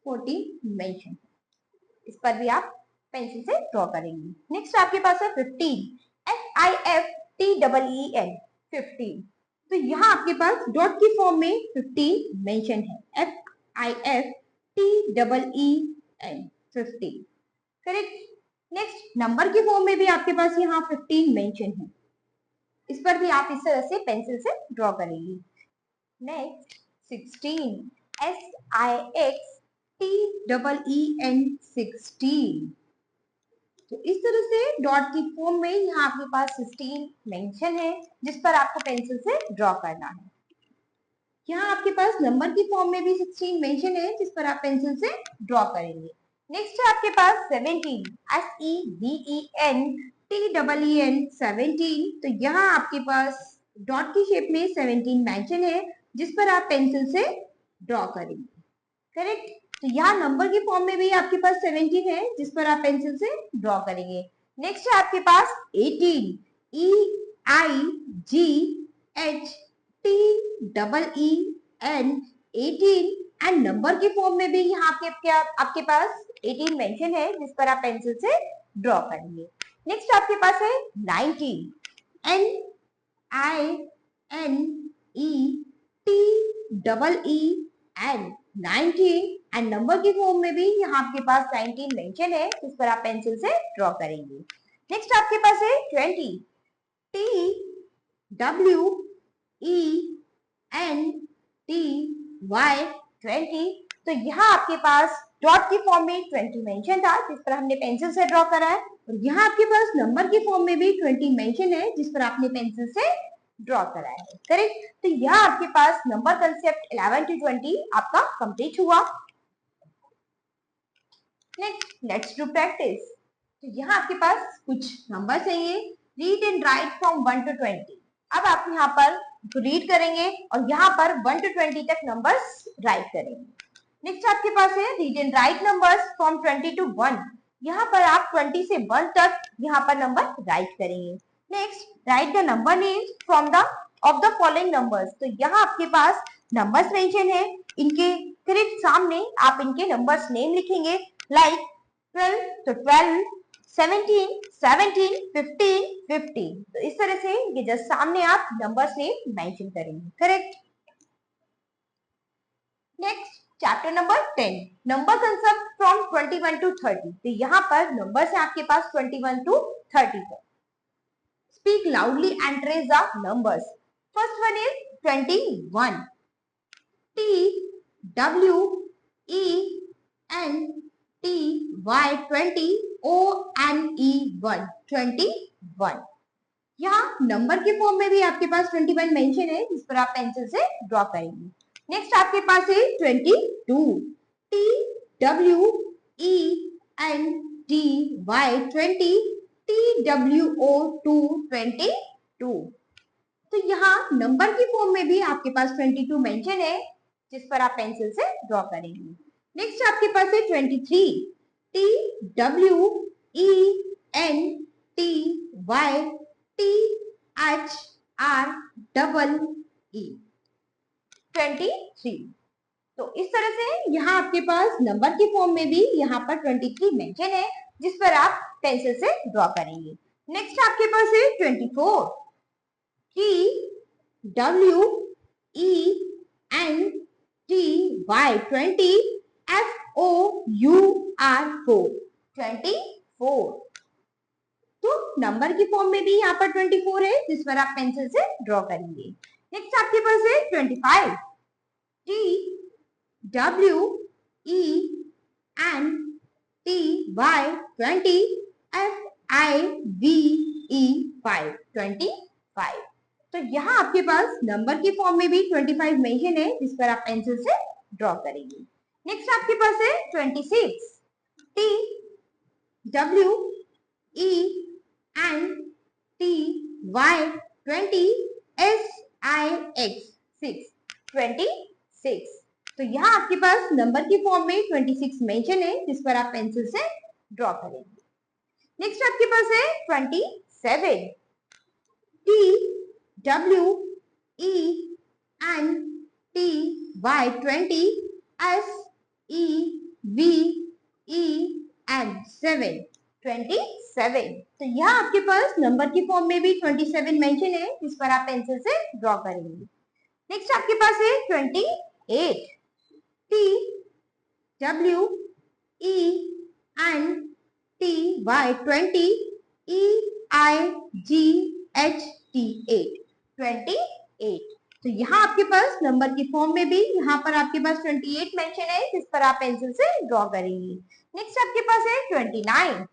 14 मेंशन है, इस पर भी आप पेंसिल से ड्रॉ करेंगे। नेक्स्ट आपके पास है 15, FIFTEEN 15। तो यहाँ आपके पास डॉट की फॉर्म में 15 मेंशन है, FIFTEEN 15, करेक्ट। नेक्स्ट नंबर की फॉर्म में भी आपके पास यहाँ 15 मेंशन है, इस पर भी आप इस तरह से पेंसिल से ड्रॉ करेंगे। Next 16, SIXTEEN 16। तो इस तरह से डॉट की फॉर्म में यहाँ आपके पास 16 मेंशन है, जिस पर आपको पेंसिल से ड्रॉ करना है। यहाँ आपके पास नंबर की फॉर्म में भी 16 मेंशन है, जिस पर आप पेंसिल से ड्रॉ करेंगे। नेक्स्ट है आपके पास 17, SEVENTEEN 17। तो यहाँ आपके पास डॉट की शेप में 17 मेंशन है, जिस पर आप पेंसिल से ड्रॉ करेंगे, करेक्ट। तो यहाँ नंबर की फॉर्म में भी आपके पास 17 है, जिस पर आप पेंसिल से ड्रॉ करेंगे। नेक्स्ट है आपके पास 18, EIGHTEEN, 18 एंड नंबर की फॉर्म में भी यहाँ आपके पास 18 मेंशन है, जिस पर आप पेंसिल से ड्रॉ करेंगे। नेक्स्ट आपके पास है 19, NINETEEN, 19 एंड नंबर की फॉर्म में भी यहाँ आपके पास 19 मेंशन है, जिस पर आप पेंसिल से ड्रॉ करेंगे। नेक्स्ट आपके पास है 20, TWENTY, 20। तो यहाँ आपके पास डॉट की फॉर्म में 20 मेंशन था, जिस पर हमने पेंसिल से ड्रॉ करा है, और यहाँ आपके पास नंबर की फॉर्म में भी 20 मेंशन है, जिस पर आपने पेंसिल से ड्रॉ कराया है। करेक्ट। तो यहाँ आपके पास नंबर कंसेप्ट 11 to 20 आपका कंप्लीट हुआ। Next let's do practice. तो यहाँ आपके पास कुछ नंबर चाहिए, read and right from 1 to 20। अब आप यहाँ पर रीड करेंगे और यहाँ पर 1 to 20 तक नंबर्स राइट करेंगे। नेक्स्ट आपके पास है read and right numbers from 20 to 1। यहाँ पर आप 20 से 1 तक यहाँ पर नंबर राइट करेंगे। Next right the number names from the of the following numbers. तो यहाँ आपके पास नंबर्स मेंशन है, इनके करेक्ट सामने आप इनके नंबर्स नेम लिखेंगे, लाइक 12 तो 12, 17, 17, 15, 15। तो इस तरह से ये जस्ट सामने आप नंबर्स नेम मेंशन करेंगे। Correct. Next chapter number 10, number concept from 21 to 30। तो यहाँ पर नंबर्स है आपके पास 21 to 30 तक। Speak loudly and trace the numbers. First one is 21. TWENTY, 20, ONE1, 21। यहाँ नंबर के फॉर्म में भी आपके पास 21 मेंशन है, जिस पर आप पेंसिल से ड्रॉ करेंगे। नेक्स्ट आपके पास है 22, TWENTY, 20, TWO2, 22। तो यहाँ नंबर की फॉर्म में भी आपके पास 22 मेंशन है, जिस पर आप पेंसिल से ड्रॉ करेंगे। नेक्स्ट आपके पास है 23, TWENTY, 23। तो इस तरह से यहाँ आपके पास नंबर की फॉर्म में भी यहाँ पर 23 मेंशन है, जिस पर आप पेंसिल से ड्रॉ करेंगे। नेक्स्ट आपके पास है 24, TWENTY, 20, FOUR, 24। तो नंबर की फॉर्म में भी यहाँ पर 24 है, जिस पर आप पेंसिल से ड्रॉ करेंगे। नेक्स्ट आपके पास है 25, TWENTY, 5, 25। तो यहाँ आपके पास नंबर की फॉर्म में भी 25 मेंशन है, जिस पर आप पेंसिल से ड्रॉ करेंगे। नेक्स्ट आपके पास है 26, TWENTY, 6, 26। तो यहाँ आपके पास नंबर की फॉर्म में 26 मेंशन है, जिस पर आप पेंसिल से ड्रॉ करेंगे। नेक्स्ट आपके पास है 27, TWENTY, 7, 27। तो यहाँ आपके पास नंबर की फॉर्म में भी 27 मेंशन है, जिस पर आप पेंसिल से ड्रॉ करेंगे। नेक्स्ट आपके पास है 28, TWENTY, EIGHT8, 28। तो यहाँ आपके पास नंबर की फॉर्म में भी यहाँ पर आपके पास 28 मेंशन है, जिस पर आप पेंसिल से ड्रॉ करेंगे। नेक्स्ट आपके पास है 29,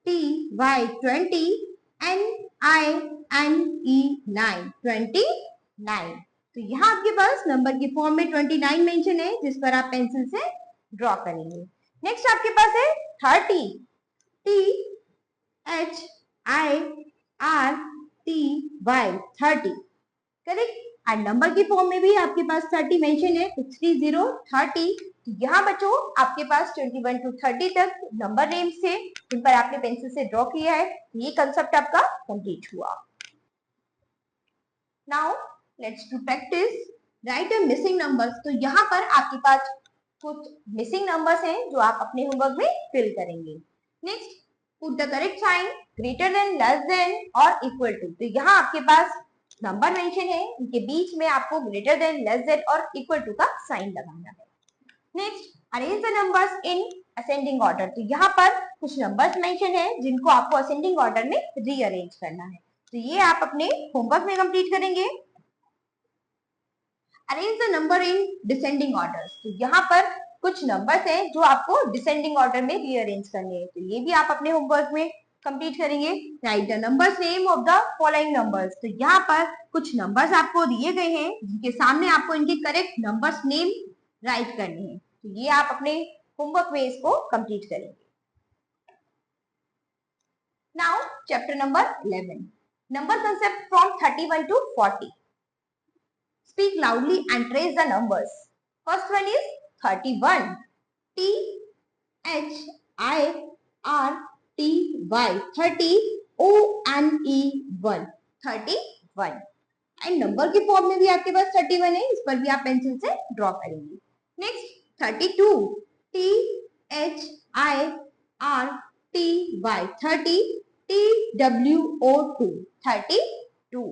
TWENTY, NINE9, 29। तो यहाँ आपके पास नंबर की फॉर्म में 29 मेंशन है, जिस पर आप पेंसिल से ड्रॉ करेंगे। नेक्स्ट आपके पास है 30, THIRTY, 30। करेक्ट। एंड नंबर की फॉर्म में भी आपके पास 30 मेंशन है, 60, 30, तो यहाँ बच्चों आपके पास 21 to 30 तक नंबर नेम्स थे जिन पर आपने पेंसिल से ड्रॉ किया है। ये कंसेप्ट आपका कंप्लीट हुआ। Now let's do practice. Write the missing numbers. तो यहाँ पर आपके पास कुछ मिसिंग नंबर्स हैं जो आप अपने होमवर्क में फिल करेंगे। Next, put the correct sign greater than, less than और इक्वल टू। तो यहाँ आपके पास नंबर मेंशन है, इनके बीच में आपको ग्रेटर देन, लेस देन और इक्वल टू का साइन लगाना है। Next, arrange the numbers in ascending order. तो यहाँ पर कुछ नंबर्स मेंशन है जिनको आपको असेंडिंग ऑर्डर में रीअरेंज करना है। तो ये आप अपने होमवर्क में कंप्लीट करेंगे। Arrange the number in descending order. तो यहाँ पर कुछ नंबर्स हैं जो आपको डिसेंडिंग ऑर्डर में रीअरेंज करने हैं। तो ये भी आप अपने होमवर्क में कंप्लीट करेंगे। Right the numbers name of the following numbers. तो यहाँ पर कुछ नंबर्स आपको दिए गए हैं जिनके सामने आपको इनके करेक्ट नंबर्स नेम राइट करने हैं। तो ये आप अपने होमवर्क में इसको कंप्लीट करेंगे। Now chapter number 11, number concept from 31 to 40। Speak loudly and trace the numbers. First one is 31. T H I R T Y 30 O N E 1 31। And number के फॉर्म में भी आपके पास 31 है, इस पर भी आप पेंसिल से ड्रॉ करेंगे। Next 32 T H I R T Y 30 T W O 2 32।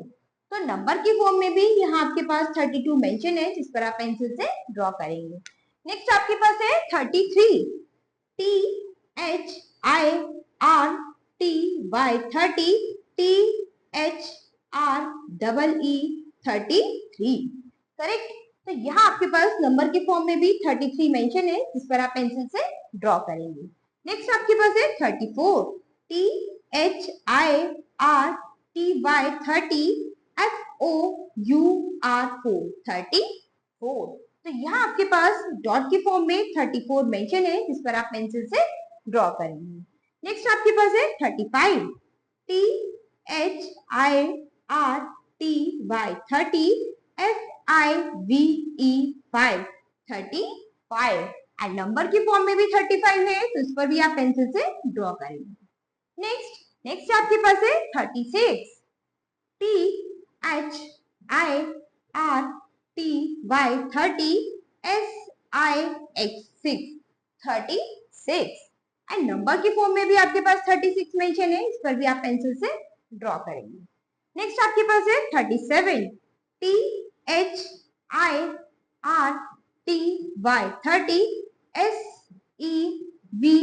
तो नंबर की फॉर्म में भी यहाँ आपके पास 32 मेंशन है जिस पर आप पेंसिल से ड्रॉ करेंगे। नेक्स्ट आपके पास है 33 T H I R T Y 30 T H R E 33। Correct. तो यहाँ आपके पास नंबर के फॉर्म में भी 33 मेंशन है जिस पर आप पेंसिल से ड्रॉ करेंगे। नेक्स्ट आपके पास है 34 T H I R T Y 30 F O U R 4 34। तो यहाँ आपके पास डॉट के फॉर्म में 34 मेंशन है जिस पर आप पेंसिल से ड्रॉ करेंगे। नेक्स्ट आपके पास है 35 T H I R T Y 30 F I V E 5 35। And number की फॉर्म में भी 35 है तो इस पर भी आप पेंसिल से ड्रॉ करेंगे। नेक्स्ट आपके पास है 36 T H I R T Y 30 S I X 6 36। And number की फॉर्म में भी आपके पास 36 मेंशन है, इस पर भी आप पेंसिल से ड्रॉ करेंगे। नेक्स्ट आपके पास है 37 T H I R T Y 30 S E V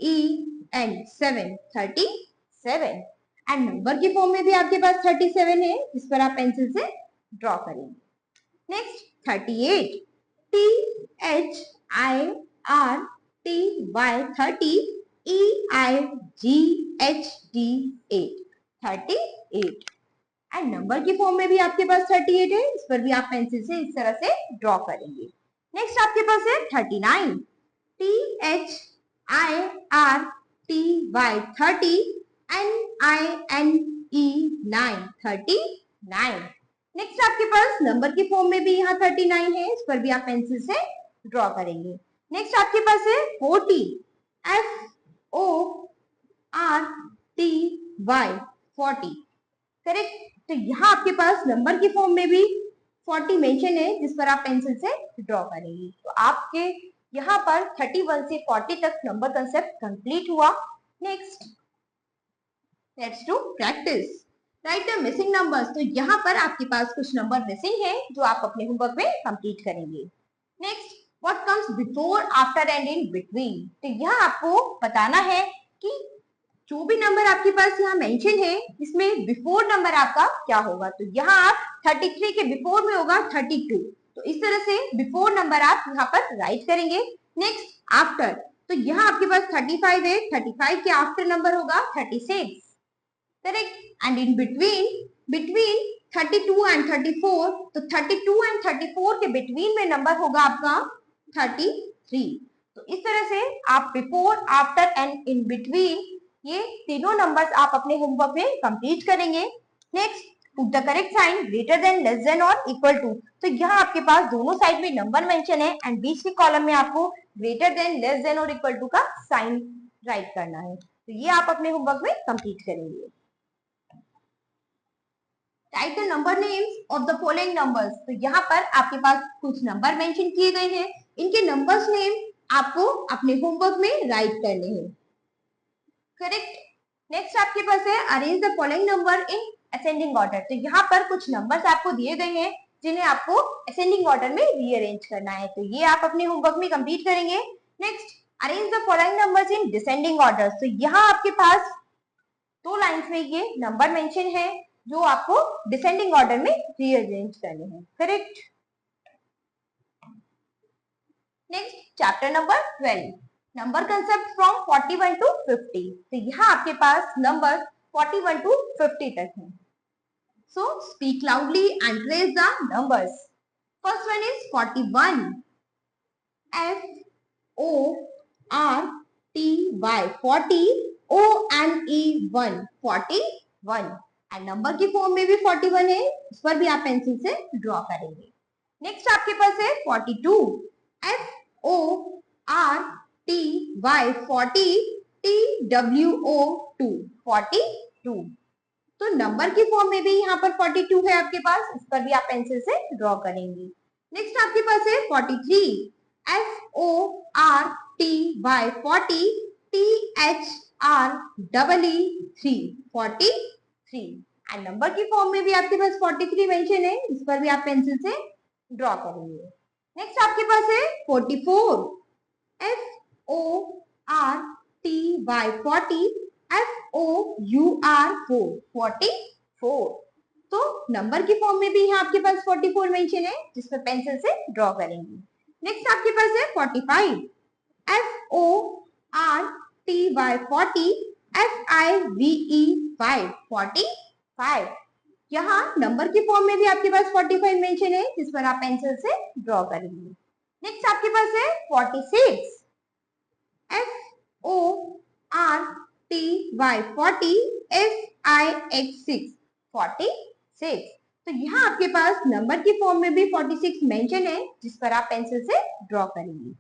E N 7 37। And number की फॉर्म में भी आपके पास 37 है जिस पर आप पेंसिल से ड्रॉ करेंगे। Next 38 T H I R T Y 30 E I G H T 8 38। And number की फॉर्म में भी आपके पास 38 है, इस पर भी आप पेंसिल से इस तरह से ड्रॉ करेंगे। नेक्स्ट आपके पास है 39 T H I R T Y 30 N I N E 9 39। Next आपके पास नंबर की फॉर्म में भी यहाँ 39 है, इस पर भी आप पेंसिल से ड्रॉ करेंगे। नेक्स्ट आपके पास है 40 F O R T Y 40। Correct. तो यहाँ आपके पास नंबर की फॉर्म में भी 40 मेंशन है जिस पर आप पेंसिल से ड्रॉ करेंगे। तो आपके यहाँ पर 31 से 40 तक नंबर कंसेप्ट कंप्लीट हुआ। Next let's do practice. Write the missing numbers. तो यहाँ पर आपके पास कुछ नंबर मिसिंग है जो आप अपने होमवर्क में कंप्लीट करेंगे। Next, what comes before, after and in between. तो यहाँ आपको बताना है कि जो भी नंबर आपके पास यहाँ मेंशन है इसमें बिफोर नंबर आपका क्या होगा। तो यहाँ आप 33 के बिफोर में होगा 32, तो इस तरह से बिफोर नंबर आप यहाँ पर राइट करेंगे। नेक्स्ट आफ्टर, तो यहाँ आपके पास 35 है, 35 के आफ्टर नंबर होगा 36। Correct. And in between 32 and 34, तो 32 एंड 34 के बिटवीन में नंबर होगा आपका 33। तो इस तरह से आप before, after and in between ये तीनों नंबर्स आप अपने होमवर्क में कंप्लीट करेंगे। Next, put the correct sign greater than, less than और इक्वल टू। तो यहाँ आपके पास दोनों साइड में नंबर मेंशन है एंड बीच के कॉलम में आपको ग्रेटर देन, लेस देन और इक्वल टू का साइन राइट करना है। तो ये आप अपने होमवर्क में कंप्लीट करेंगे। Right the number names of the following numbers. तो यहाँ पर आपके पास कुछ नंबर मेंशन किए गए हैं, इनके नंबर्स नेम आपको अपने होमवर्क में राइट करने हैं। करेक्ट। नेक्स्ट आपके पास है arrange the following number in ascending order. तो यहाँ पर कुछ नंबर्स आपको दिए गए हैं जिन्हें आपको असेंडिंग ऑर्डर में रीअरेंज करना है। तो ये आप अपने होमवर्क में कंप्लीट करेंगे। Next arrange the following numbers in descending order. तो यहाँ आपके पास 2 लाइंस में ये नंबर मेंशन है जो आपको डिसेंडिंग ऑर्डर में रीअरेंज करने हैं। Correct. Next chapter number 12 number concept from 41 to 50। तो यहाँ आपके पास नंबर 41 टू 50 तक है। So speak loudly and trace the numbers. First one is 41, FORTY 40, ONE 41 and number की फॉर्म में भी 41 है, इस पर भी आप पेंसिल से ड्रॉ करेंगे। नेक्स्ट आपके पास है 42, FORTY 40, TWO 42। तो नंबर की फॉर्म में भी यहाँ पर 42 है आपके पास, इस पर भी आप पेंसिल से ड्रॉ करेंगे। नेक्स्ट आपके पास है 43, FORTY 40, THREE 43 एंड नंबर की फॉर्म में भी आपके पास 43 मेंशन है, इस पर भी आप पेंसिल से ड्रॉ करेंगे। नेक्स्ट आपके पास है 44, FORTY 40, FOUR 44। तो नंबर की फॉर्म में भी यहाँ आपके पास 44 मेंशन है, जिस पर पेंसिल से ड्रॉ करेंगे। नेक्स्ट आपके पास है 45, FORTY 40, FIVE 45। यहाँ नंबर की फॉर्म में भी आपके पास 45 मेंशन है, जिस पर आप पेंसिल से ड्रॉ करेंगे। नेक्स्ट आपके पास है 46, FORTY 40, FIX 46। तो यहाँ आपके पास नंबर की फॉर्म में भी 46 मेंशन है, जिस पर आप पेंसिल से ड्रॉ करेंगे।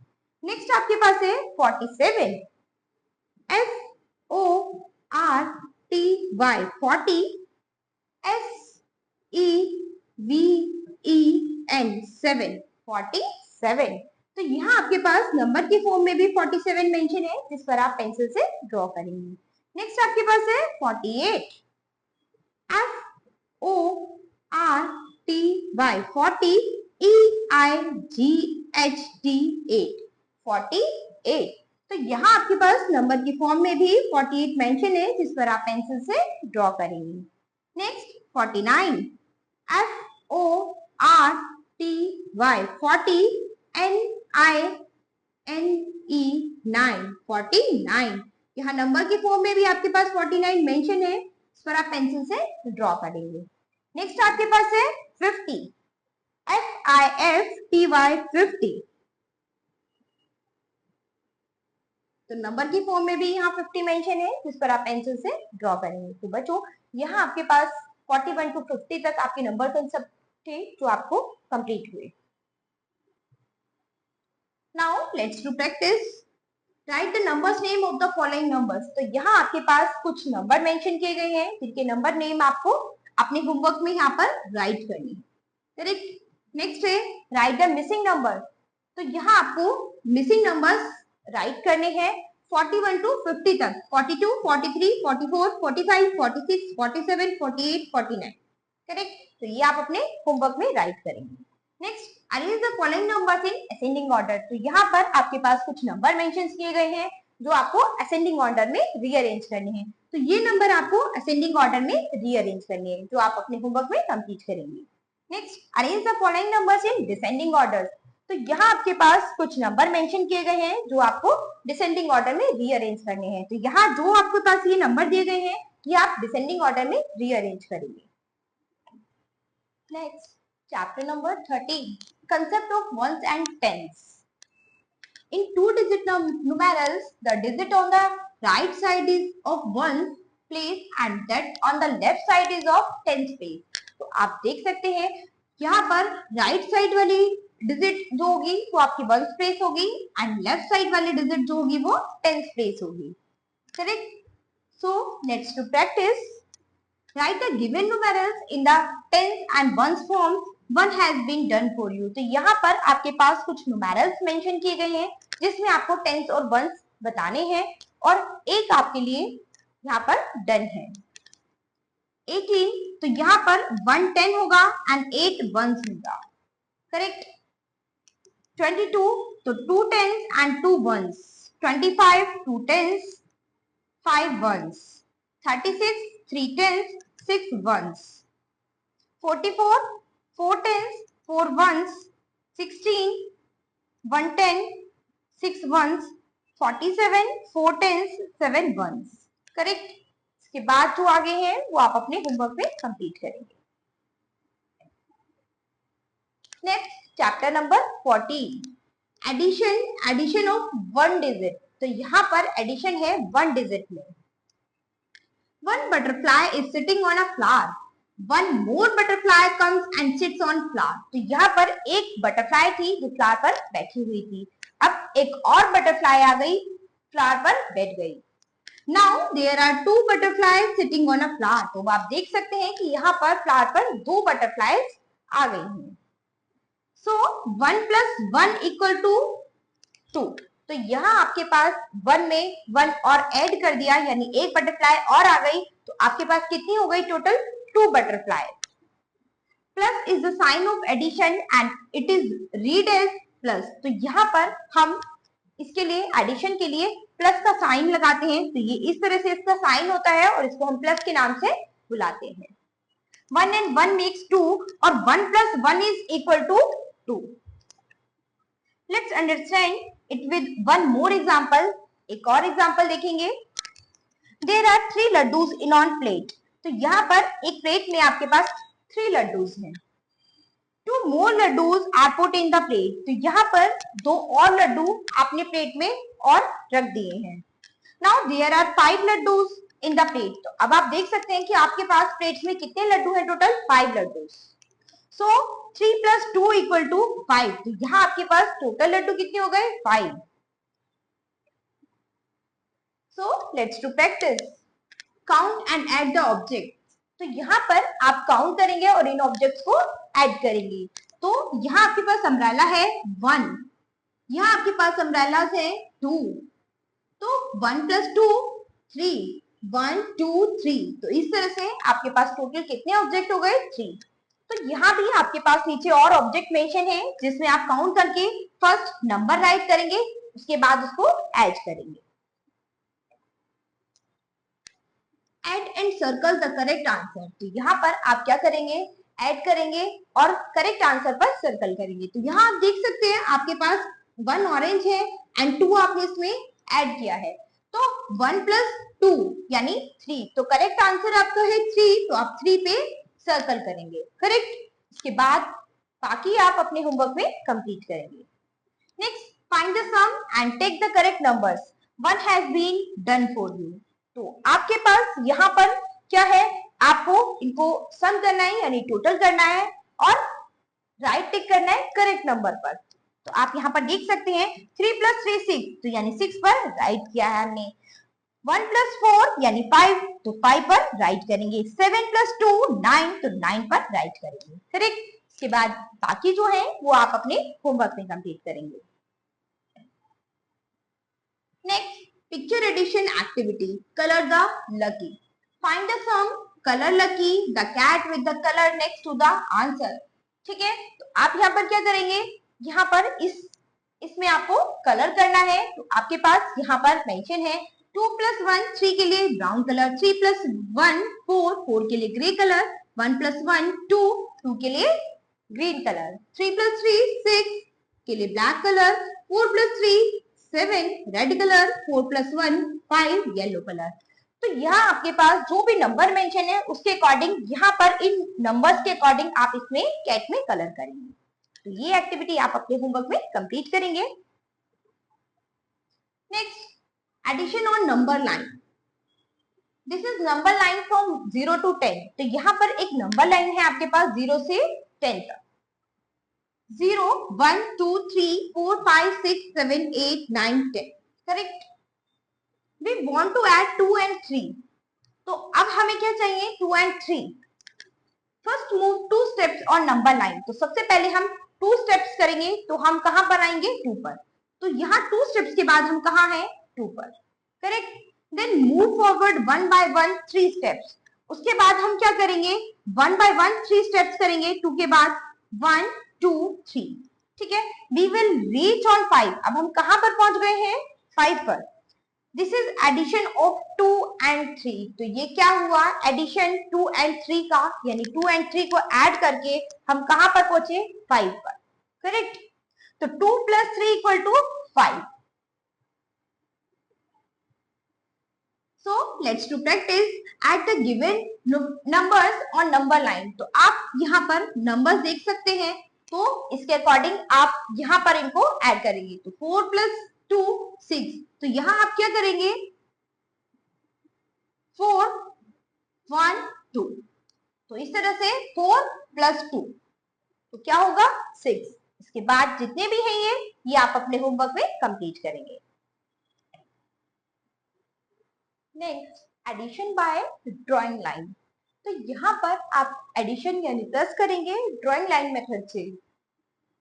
नेक्स्ट आपके पास है 47, FORTY 40, SEVEN 47। तो यहाँ आपके पास नंबर की फॉर्म में भी 47 मेंशन है, जिस पर आप पेंसिल से ड्रॉ करेंगे। नेक्स्ट आपके पास है 48, FORTY 40, EIGHT 48। तो यहाँ आपके पास नंबर की फॉर्म में भी 48 मेंशन है, जिस पर आप पेंसिल से ड्रॉ करेंगे। Next 49, FORTY 40, NINE 49। यहाँ नंबर की फॉर्म में भी आपके पास 49 मेंशन है, इस पर आप पेंसिल से ड्रॉ करेंगे। नेक्स्ट आपके पास है 50, FIFTY 50। तो नंबर की फॉर्म में भी यहाँ 50 मेंशन है, जिस पर आप पेंसिल से ड्रॉ करेंगे। तो बच्चों यहाँ आपके पास 41 टू 50 तक आपके नंबर कंसेप्ट थे जो आपको कंप्लीट हुए। Now let's do practice. Write the numbers name of the following numbers. तो यहाँ आपके पास कुछ नंबर मेंशन किए गए हैं, जिनके नंबर नेम आपको अपने होमवर्क में यहाँ पर राइट करनी है। करेक्ट। नेक्स्ट है राइट द मिसिंग नंबर। तो यहाँ आपको मिसिंग नंबर्स राइट करने हैं 41 टू 50 तक, 42, 43, 44, 45, 46, 47, 48, 49। करेक्ट। तो ये आप अपने होमवर्क में राइट करेंगे। Next arrange the following numbers in ascending order. तो यहाँ पर आपके पास कुछ नंबर मेंशन किए गए हैं जो आपको असेंडिंग ऑर्डर में रीअरेंज करने हैं। तो ये नंबर आपको असेंडिंग ऑर्डर में रीअरेंज करने हैं, जो आप अपने होमवर्क में कंप्लीट करेंगे। Next arrange the following numbers in descending order. तो यहाँ आपके पास कुछ नंबर मेंशन किए गए हैं जो आपको डिसेंडिंग ऑर्डर में रीअरेंज करने हैं। तो यहाँ जो आपके पास ये नंबर दिए गए हैं, ये आप डिसेंडिंग ऑर्डर में रीअरेंज करेंगे। Next chapter number 13 concept of ones and tens. In 2-digit numerals, the digit on the right side is of ones place and that on the left side is of tens place. तो आप देख सकते हैं यहाँ पर right side वाली digit जो होगी वो आपकी 1th प्लेस होगी एंड लेफ्ट साइड वाली डिजिट जो होगी वो 10th प्लेस होगी, correct. So let's to practice. Write the given numerals in the 10th and 1s forms, one has been done for you। तो यहाँ पर आपके पास कुछ न्यूमेरल्स मेंशन किए गए हैं जिसमें आपको 10s और 1s बताने हैं और एक आपके लिए यहाँ पर डन है। 18, तो यहाँ पर 1 10 होगा एंड 8 1s होगा, करेक्ट। 22, तो 2 10s and 2 1s। 25, 2 10s 5 1s। 36, 3 10s 6 1s। 44, 4 10s 4 1s। 16, 1 10 6 1s। 47, 4 10s 7 1s, correct. इसके बाद जो आगे हैं वो आप अपने होमवर्क में कंप्लीट करेंगे। Next chapter number 14, addition of 1 digit. तो यहाँ पर एडिशन है 1 डिजिट में। 1 butterfly is sitting on a flower, 1 more butterfly comes and sits on flower। तो यहाँ पर एक बटरफ्लाई थी जो फ्लावर पर बैठी हुई थी, अब एक और बटरफ्लाई आ गई फ्लावर पर बैठ गई। Now there are 2 butterflies sitting on a flower। तो आप देख सकते हैं कि यहाँ पर फ्लावर पर 2 बटरफ्लाईज आ गई हैं। So 1 plus 1 equal to 2। तो यहाँ आपके पास 1 में 1 और ऐड कर दिया यानी एक बटरफ्लाई और आ गई, तो आपके पास कितनी हो गई total 2 butterfly. Plus is the sign of addition and it is read as plus. तो यहाँ पर हम इसके लिए एडिशन के लिए प्लस का साइन लगाते हैं, तो ये इस तरह से इसका साइन होता है और इसको हम प्लस के नाम से बुलाते हैं। 1 and 1 makes 2 और 1 plus 1 is equal to 2। Let's understand it with one more example। एक और एग्जाम्पल देखेंगे। There are 3 laddoos in on plate। तो यहाँ पर एक प्लेट में आपके पास 3 लड्डूज हैं। 2 more laddoos are put in the plate। तो यहाँ पर 2 और लड्डू आपने प्लेट में और रख दिए हैं। Now there are 5 laddoos in the plate। तो अब आप देख सकते हैं कि आपके पास प्लेट में कितने लड्डू हैं total 5 Laddu. So 3 plus 2 equal to 5। तो यहाँ आपके पास टोटल लड्डू कितने हो गए 5। So let's do practice। Count and add the object। तो यहाँ पर आप काउंट करेंगे और इन ऑब्जेक्ट्स को ऐड करेंगे। तो यहाँ आपके पास अम्ब्रेला है 1, यहाँ आपके पास अम्ब्रेलास है 2, तो 1 plus 2 3, 1 2 3। तो इस तरह से आपके पास टोटल कितने ऑब्जेक्ट हो गए 3। तो यहाँ भी आपके पास नीचे और ऑब्जेक्ट मेंशन है जिसमें आप काउंट करके फर्स्ट नंबर राइट करेंगे, उसके बाद उसको ऐड करेंगे। Add and circle the correct answer. तो यहाँ पर आप क्या करेंगे ऐड करेंगे और करेक्ट आंसर पर सर्कल करेंगे। तो यहाँ आप देख सकते हैं आपके पास 1 ऑरेंज है एंड 2 आपने इसमें ऐड किया है, तो 1 plus 2 यानी 3। तो करेक्ट आंसर आपका है 3, तो आप 3 पे सर्कल करेंगे, करेक्ट। इसके बाद बाकी आप अपने होमवर्क में कंप्लीट करेंगे। Next find the sum and take the correct numbers, 1 has been done for you. तो आपके पास यहाँ पर क्या है, आपको इनको सम करना है यानी टोटल करना है और राइट टिक करना है करेक्ट नंबर पर। तो आप यहाँ पर देख सकते हैं 3 plus 3 6, तो यानी 6 पर राइट किया है हमने। 1 plus 4 यानी 5, तो 5 पर राइट करेंगे। 7 plus 2 9, तो 9 पर राइट करेंगे, करेक्ट। इसके बाद बाकी जो है वो आप अपने होमवर्क में कंप्लीट करेंगे। Next picture addition activity, colour the lucky. Find the sum, colour lucky the cat with the colour next to the answer. ठीक है, तो आप यहाँ पर क्या करेंगे, यहाँ पर इसमें आपको कलर करना है। तो आपके पास यहाँ पर मेंशन है 2 plus 1 3 के लिए ब्राउन कलर, 3 plus 1 4 4 के लिए ग्रे कलर, 1 plus 1 2 2 के लिए ग्रीन कलर, 3 plus 3 6 के लिए black colour, 4 plus 3 7 red colour, 4 plus 1 5 yellow colour. तो यहाँ आपके पास जो भी नंबर मेंशन है उसके अकॉर्डिंग यहाँ पर इन नंबर्स के अकॉर्डिंग आप इसमें कैट में कलर करेंगे। तो ये एक्टिविटी आप अपने होमवर्क में कंप्लीट करेंगे। Next addition on number line. This is number line from 0 to 10। तो यहाँ पर एक नंबर लाइन है आपके पास 0 से 10 तक। 0 1 2 3 4 5 6 7 8 9 10। Correct. We want to add 2 and 3। तो अब हमें क्या चाहिए? 2 and 3। First move 2 steps on number line. तो सबसे पहले हम 2 स्टेप्स करेंगे। तो हम कहां पर आएंगे? 2 पर। तो यहाँ 2 स्टेप्स के बाद हम कहां हैं? 2 पर। Correct. Then move forward 1 by 1 3 steps. उसके बाद हम क्या करेंगे? 1 by 1 3 स्टेप्स करेंगे 2 के बाद। 1 2 3। ठीक है। We will reach on 5। अब हम कहां पर पहुंच गए हैं? 5 पर। This is addition of 2 and 3। तो ये क्या हुआ? एडिशन 2 and 3 का, यानी 2 and 3 को ऐड करके हम कहां पर पहुंचे? 5 पर। करेक्ट। तो 2 plus 3 equal to 5। So let's to practice at the given numbers on number line। तो आप यहाँ पर नंबर्स देख सकते हैं। तो इसके अकॉर्डिंग आप यहाँ पर इनको ऐड करेंगे। तो 4 plus 2 6। तो यहाँ आप क्या करेंगे? 4 1 2। तो इस तरह से 4 plus 2 तो क्या होगा? 6। इसके बाद जितने भी हैं ये आप अपने होमवर्क में कंप्लीट करेंगे। Next, addition by drawing line. तो यहाँ पर आप एडिशन यानी प्लस करेंगे ड्राइंग लाइन मेथड से।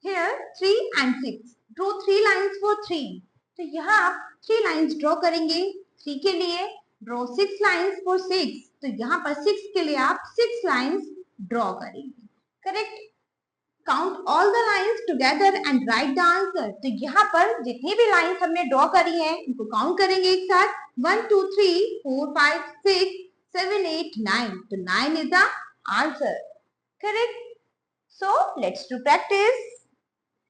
Here 3 and 6। Draw 3 lines for 3। तो यहाँ आप 3 लाइंस ड्रॉ करेंगे 3 के लिए। Draw 6 lines for 6। तो यहाँ पर 6 के लिए आप 6 लाइंस ड्रॉ करेंगे। Correct. Count all the lines together and write the answer. तो यहाँ पर जितनी भी लाइंस हमने ड्रॉ करी हैं इनको काउंट करेंगे एक साथ। 1 2 3 4 5 6 7 8 9। तो 9 is the answer. Correct. So let's to practice.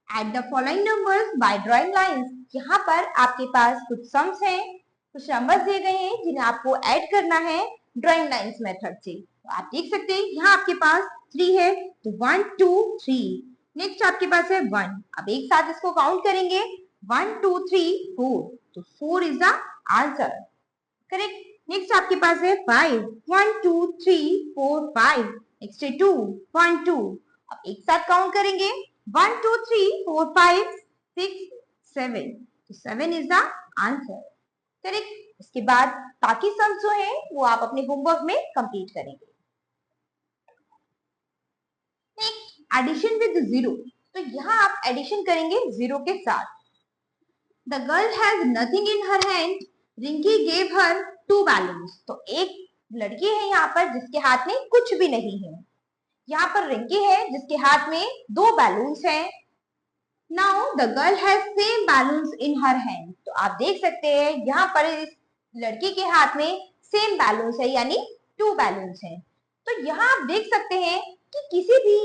Add the following numbers by drawing lines। यहाँ पर आपके पास कुछ सम्स हैं, कुछ नंबर्स दिए गए हैं जिन्हें आपको ऐड करना है ड्राइंग लाइंस मेथड से। तो आप देख सकते हैं यहाँ आपके पास 3 है। तो 1 2 3। नेक्स्ट आपके पास है 1। अब एक साथ इसको काउंट करेंगे 1 2 3 4। तो 4 is the answer. Correct. Next आपके पास है 5। 1 2 3 4 5। नेक्स्ट है 2 1 2। अब एक साथ काउंट करेंगे 1 2 3 4 5 6 7। तो 7 इज द आंसर। करेक्ट। इसके बाद बाकी सम्स जो हैं वो आप अपने होमवर्क में कंप्लीट करेंगे। Next, addition with 0। तो यहाँ आप एडिशन करेंगे 0 के साथ। The girl has nothing in her hand. Rinki gave her 2 balloons. तो एक लड़की है यहाँ पर जिसके हाथ में कुछ भी नहीं है। यहाँ पर रिंकी है जिसके हाथ में 2 बैलून्स हैं। Now the girl has same balloons in her hand. तो आप देख सकते हैं यहाँ पर इस लड़की के हाथ में सेम बैलून्स है, यानी 2 बैलून्स हैं। तो यहाँ आप देख सकते हैं कि किसी भी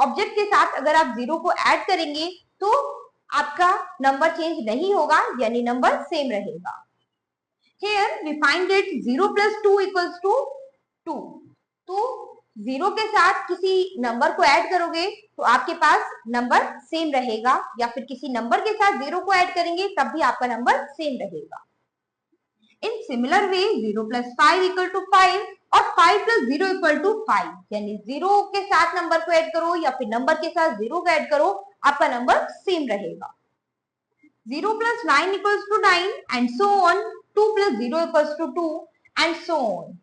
ऑब्जेक्ट के साथ अगर आप 0 को ऐड करेंगे तो आपका नंबर चेंज नहीं होगा, यानी नंबर सेम रहेगा। Here we find that 0 plus 2 equals to 2। तो 0 के साथ किसी नंबर को ऐड करोगे तो आपके पास नंबर सेम रहेगा, या फिर किसी नंबर के साथ 0 को ऐड करेंगे तब भी आपका नंबर सेम रहेगा। In similar way 0 plus 5 equal to 5 और 5 plus 0 equal to 5। यानी 0 के साथ नंबर को ऐड करो या फिर नंबर के साथ 0 को ऐड करो, आपका नंबर सेम रहेगा। 0 plus 9 equals to 9 and so on। 2 plus 0 equals to 2 and so on।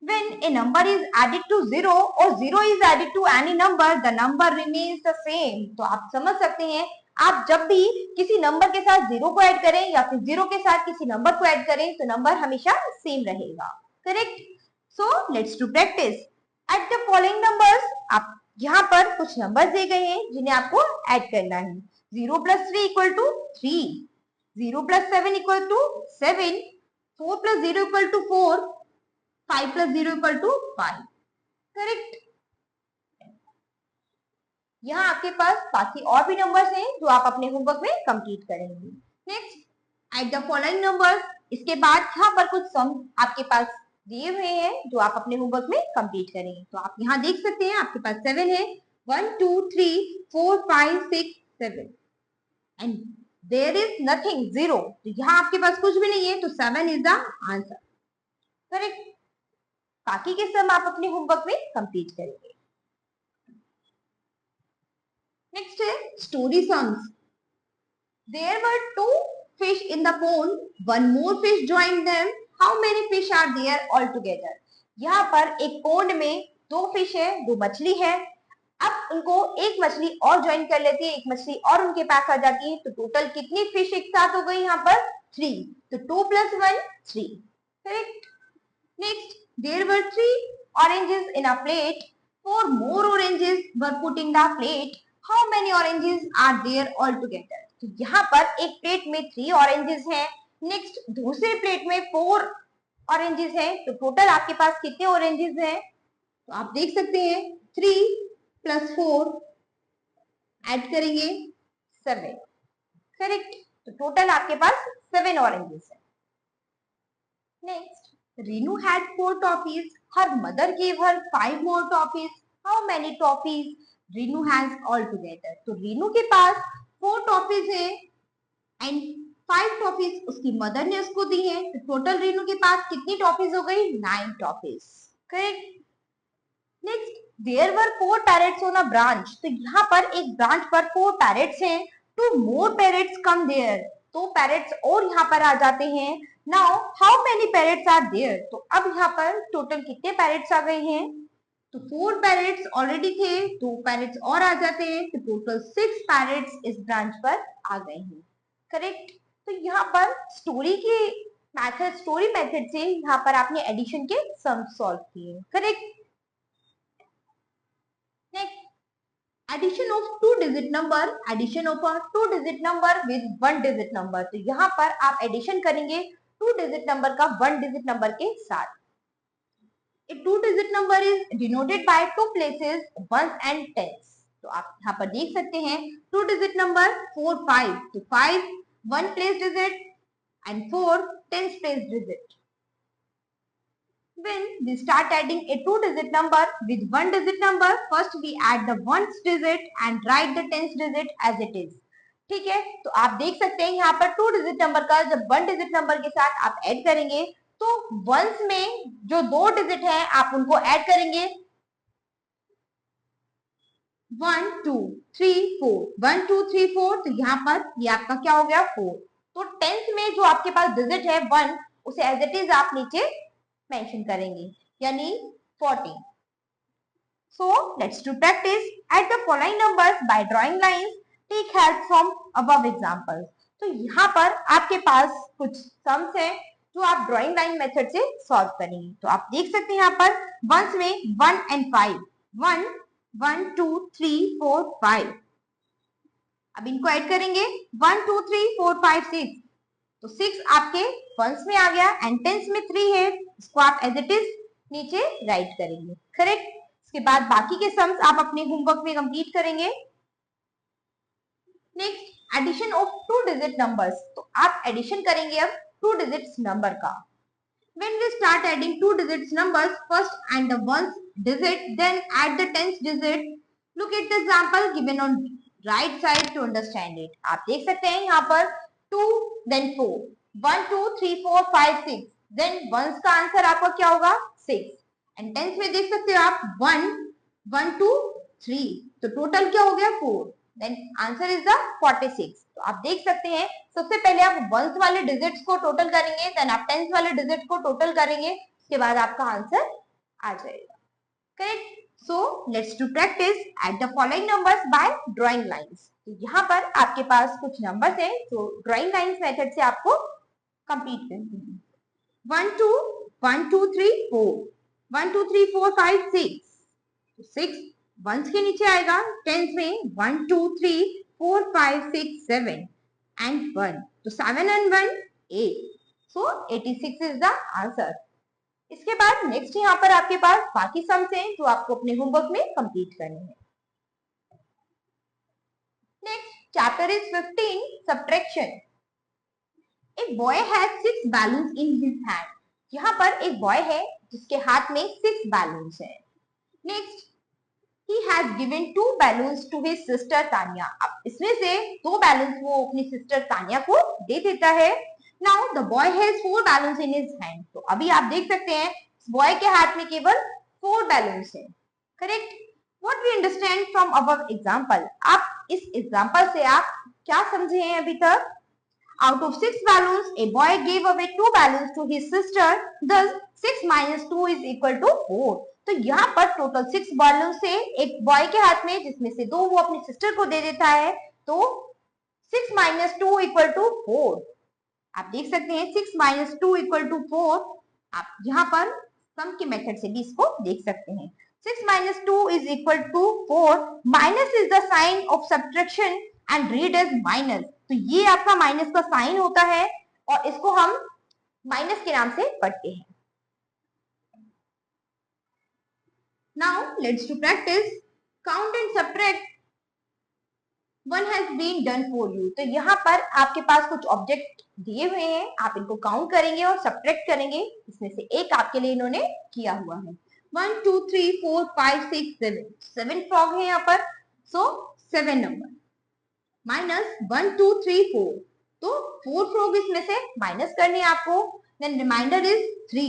When a number is added to 0 or 0 is added to any number, the number remains the same। तो आप समझ सकते हैं, आप जब भी किसी नंबर के साथ 0 को ऐड करें या फिर 0 के साथ किसी नंबर को ऐड करें तो नंबर हमेशा सेम रहेगा। Correct. So let's to practice. Add the following numbers. आप यहाँ पर कुछ नंबर दिए गए हैं जिन्हें आपको ऐड करना है। 0 plus 3 equal to 3। 0 plus 7 equal to 7। 4 plus 0 equal to 4। 5 plus 0 equal to 5। Correct. यहाँ आपके पास बाकी और भी नंबर्स हैं जो आप अपने होमवर्क में कंप्लीट करेंगे। Next, eight the following numbers. इसके बाद यहाँ पर कुछ सम आपके पास दिए हुए हैं जो आप अपने होमवर्क में कंप्लीट करेंगे। तो आप यहाँ देख सकते हैं आपके पास 7 है। 1 2 3 4 5 6 7 एंड देयर इज नथिंग 0। तो यहाँ आपके पास कुछ भी नहीं है, तो 7 इज द आंसर। करेक्ट। बाकी के सम आप अपने होमवर्क में कंप्लीट करेंगे। नेक्स्ट है story sums. There were two fish in the pond. One more fish joined them. How many fish are there altogether? यहाँ पर एक पोंड में दो फिश है, दो मछली है। अब उनको एक मछली और ज्वाइन कर लेती है, एक मछली और उनके पास आ जाती है, तो टोटल कितनी फिश एक साथ हो गई यहाँ पर? 3। तो 2 + 1 3। Correct. Next, there were 3 oranges in a plate. 4 more oranges were put in the plate. How many oranges are there altogether? तो यहाँ पर एक प्लेट में 3 ऑरेंजेस हैं, नेक्स्ट दूसरे प्लेट में 4 ऑरेंजेस हैं, तो टोटल आपके पास कितने ऑरेंजेस हैं? तो आप देख सकते हैं 3 + 4 ऐड करेंगे 7। करेक्ट। तो टोटल आपके पास 7 ऑरेंजेस हैं। Next, Reenu had 4 toffees. Her mother gave her 5 more toffees. How many toffees Reenu has all together? तो रीनू के पास 4 टॉफीज है एंड 5 टॉफीज उसकी मदर ने उसको दी है, तो टोटल रीनू के पास कितनी टॉफीज हो गई? 9 toffees. Correct. Next, there were 4 parrots on a branch. तो यहाँ पर एक ब्रांच पर 4 पैरेट्स हैं. 2 more parrots come there. 2 parrots और यहाँ पर आ जाते हैं. Now how many parrots are there? तो अब यहाँ पर टोटल कितने पैरेट्स आ गए हैं? तो 4 पैरेट्स ऑलरेडी थे, 2 पैरेट्स और आ जाते हैं, तो टोटल 6 पैरेट्स इस ब्रांच पर आ गए हैं। करेक्ट। तो यहाँ पर स्टोरी मेथड से यहाँ पर आपने एडिशन के सम सॉल्व किए। Correct. Next, addition of 2 digit number. Addition of a 2 digit number with 1 digit number. तो यहाँ पर आप एडिशन करेंगे 2 डिजिट नंबर का 1 डिजिट नंबर के साथ। A 2-digit number is denoted by 2 places, ones and tens. तो आप यहाँ पर देख सकते हैं 2 digit number 4 5. तो 5 1 place digit and 4 tens place digit. When we start adding a 2 digit number with 1 digit number, first we add the ones digit and write the tens digit as it is. ठीक है। तो आप देख सकते हैं यहाँ पर 2 digit नंबर का जब 1 digit नंबर के साथ आप ऐड करेंगे तो वंस में जो 2 डिजिट है आप उनको ऐड करेंगे 1 2 3 4 1 2 3 4। तो यहाँ पर ये आपका क्या हो गया 4। तो टेंथ में जो आपके पास डिजिट है 1 उसे एज इट इज आप नीचे मेंशन करेंगे यानी 14। So let's do practice add the following numbers by drawing lines, take help from above examples. तो यहाँ पर आपके पास कुछ सम्स हैं जो आप ड्राइंग लाइन मेथड से सॉल्व करेंगे। तो आप देख सकते हैं यहाँ पर वंस में 1 and 5, 1 1 2 3 4 5। अब इनको ऐड करेंगे 1 2 3 4 5 6। तो 6 आपके वंस में आ गया एंड टेंस में 3 है, इसको आप एज इट इज नीचे राइट करेंगे। करेक्ट। इसके बाद बाकी के सम्स आप अपने होमवर्क में कंप्लीट करेंगे। Next, addition of 2 digit numbers. तो आप एडिशन करेंगे अब 2 digits number का। When we start adding 2 digits numbers, first add the ones digit, then add the tens digit. Look at the example given on right side to understand it. आप देख सकते हैं यहाँ पर 2 then 4, 1 2 3 4 5 6, then ones का answer आपका क्या होगा 6 and tens में देख सकते हो आप 1 1 2 3। तो टोटल क्या हो गया 4, then answer is the 46। तो आप देख सकते हैं सबसे पहले आप वंस वाले डिजिट्स को टोटल करेंगे, देन आप टेंस वाले डिजिट को टोटल करेंगे, उसके बाद आपका आंसर आ जाएगा। Correct. So let's do practice add the following numbers by drawing lines. तो यहाँ पर आपके पास कुछ नंबर्स हैं जो ड्राइंग लाइंस मेथड से आपको कंप्लीट करनी है। 1 2 1 2 3 4 1 2 3 4 5 6। 6 वंस के नीचे आएगा, टेंस में 1 2 3 4 5 6 7 and 1। तो 7 and 1 8। So 86 is the answer। इसके बाद नेक्स्ट यहाँ पर आपके पास बाकी सम्स हैं जो आपको अपने होमवर्क में कंप्लीट करने हैं। Next chapter is 15 subtraction. एक boy has 6 balloons in his hand. यहाँ पर एक बॉय है जिसके हाथ में 6 बैलून्स हैं। Next, he has given 2 balloons to his sister Tanya। अब इसमें से 2 बैलून्स वो अपनी सिस्टर तानिया को दे देता है। Now the boy has 4 balloons in his hand। तो अभी आप देख सकते हैं बॉय के हाथ में केवल 4 बैलून्स हैं। Correct. What we understand from above example, आप इस एग्जांपल से आप क्या समझे हैं अभी तक? Out of 6 balloons, a boy gave away 2 balloons to his sister. Thus, 6 minus 2 is equal to 4. तो यहाँ पर टोटल 6 बैलून से एक बॉय के हाथ में, जिसमें से 2 वो अपनी सिस्टर को दे देता है, तो 6 minus 2 equal to 4. आप देख सकते हैं 6 minus 2 equal to 4. आप यहाँ पर सम के मेथड से भी इसको देख सकते हैं। 6 minus 2 is equal to 4. Minus is the sign of subtraction and read as minus. तो ये आपका माइनस का साइन होता है और इसको हम माइनस के नाम से पढ़ते हैं। Now let's to practice count and subtract. One has been done for you. तो यहाँ पर आपके पास कुछ ऑब्जेक्ट दिए हुए हैं, आप इनको काउंट करेंगे और सब्ट्रैक्ट करेंगे। इसमें से एक आपके लिए इन्होंने किया हुआ है। 1 2 3 4 5 6 7 7 फ्रॉग है यहाँ पर, सो 7 नंबर माइनस 1 2 3 4, तो 4 फ्रॉग इसमें से माइनस करनी है आपको। देन रिमाइंडर इज 3,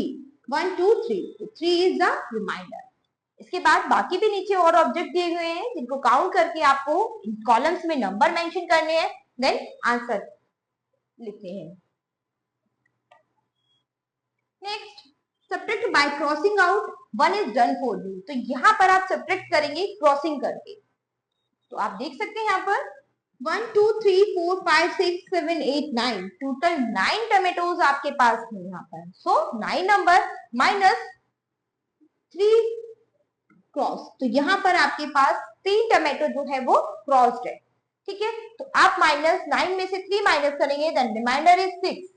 1 2 3, तो 3 इज द रिमाइंडर। इसके बाद बाकी भी नीचे और ऑब्जेक्ट दिए हुए हैं जिनको काउंट करके आपको कॉलम्स में नंबर मेंशन करने हैं, देन आंसर लिखते हैं। Next, subtract bye crossing out. 1 is done for you. तो यहाँ पर आप सब्ट्रैक्ट करेंगे क्रॉसिंग करके। तो आप देख सकते हैं यहाँ पर 1 2 3 4 5 6 7 8 9, टोटल 9 टमेटोज आपके पास है यहाँ पर। सो 9 नंबर माइनस 3 क्रॉस, तो यहाँ पर आपके पास 3 टमेटो जो है वो क्रॉस्ड है। ठीक है, तो आप माइनस 9 में से 3 माइनस करेंगे, then reminder is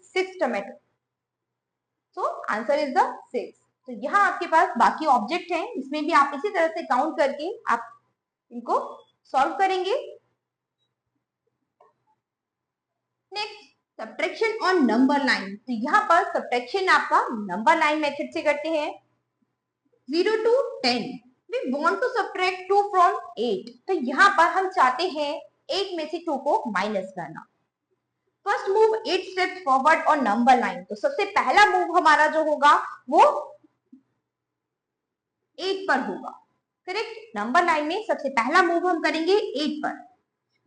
6 tomato, so answer is the 6। तो यहाँ आपके पास बाकी ऑब्जेक्ट हैं, इसमें भी आप इसी तरह से काउंट करके आप इनको सॉल्व करेंगे। Next, subtraction on number line. तो यहाँ पर सब्ट्रैक्शन आपका नंबर लाइन मेथड से करते हैं। 0 to 10, we want to subtract 2 from 8। तो यहाँ पर हम चाहते हैं 8 में से 2 को माइनस करना। First move 8 steps forward on number line. तो सबसे पहला मूव हमारा जो होगा वो 8 पर होगा। करेक्ट, नंबर लाइन में सबसे पहला मूव हम करेंगे 8 पर।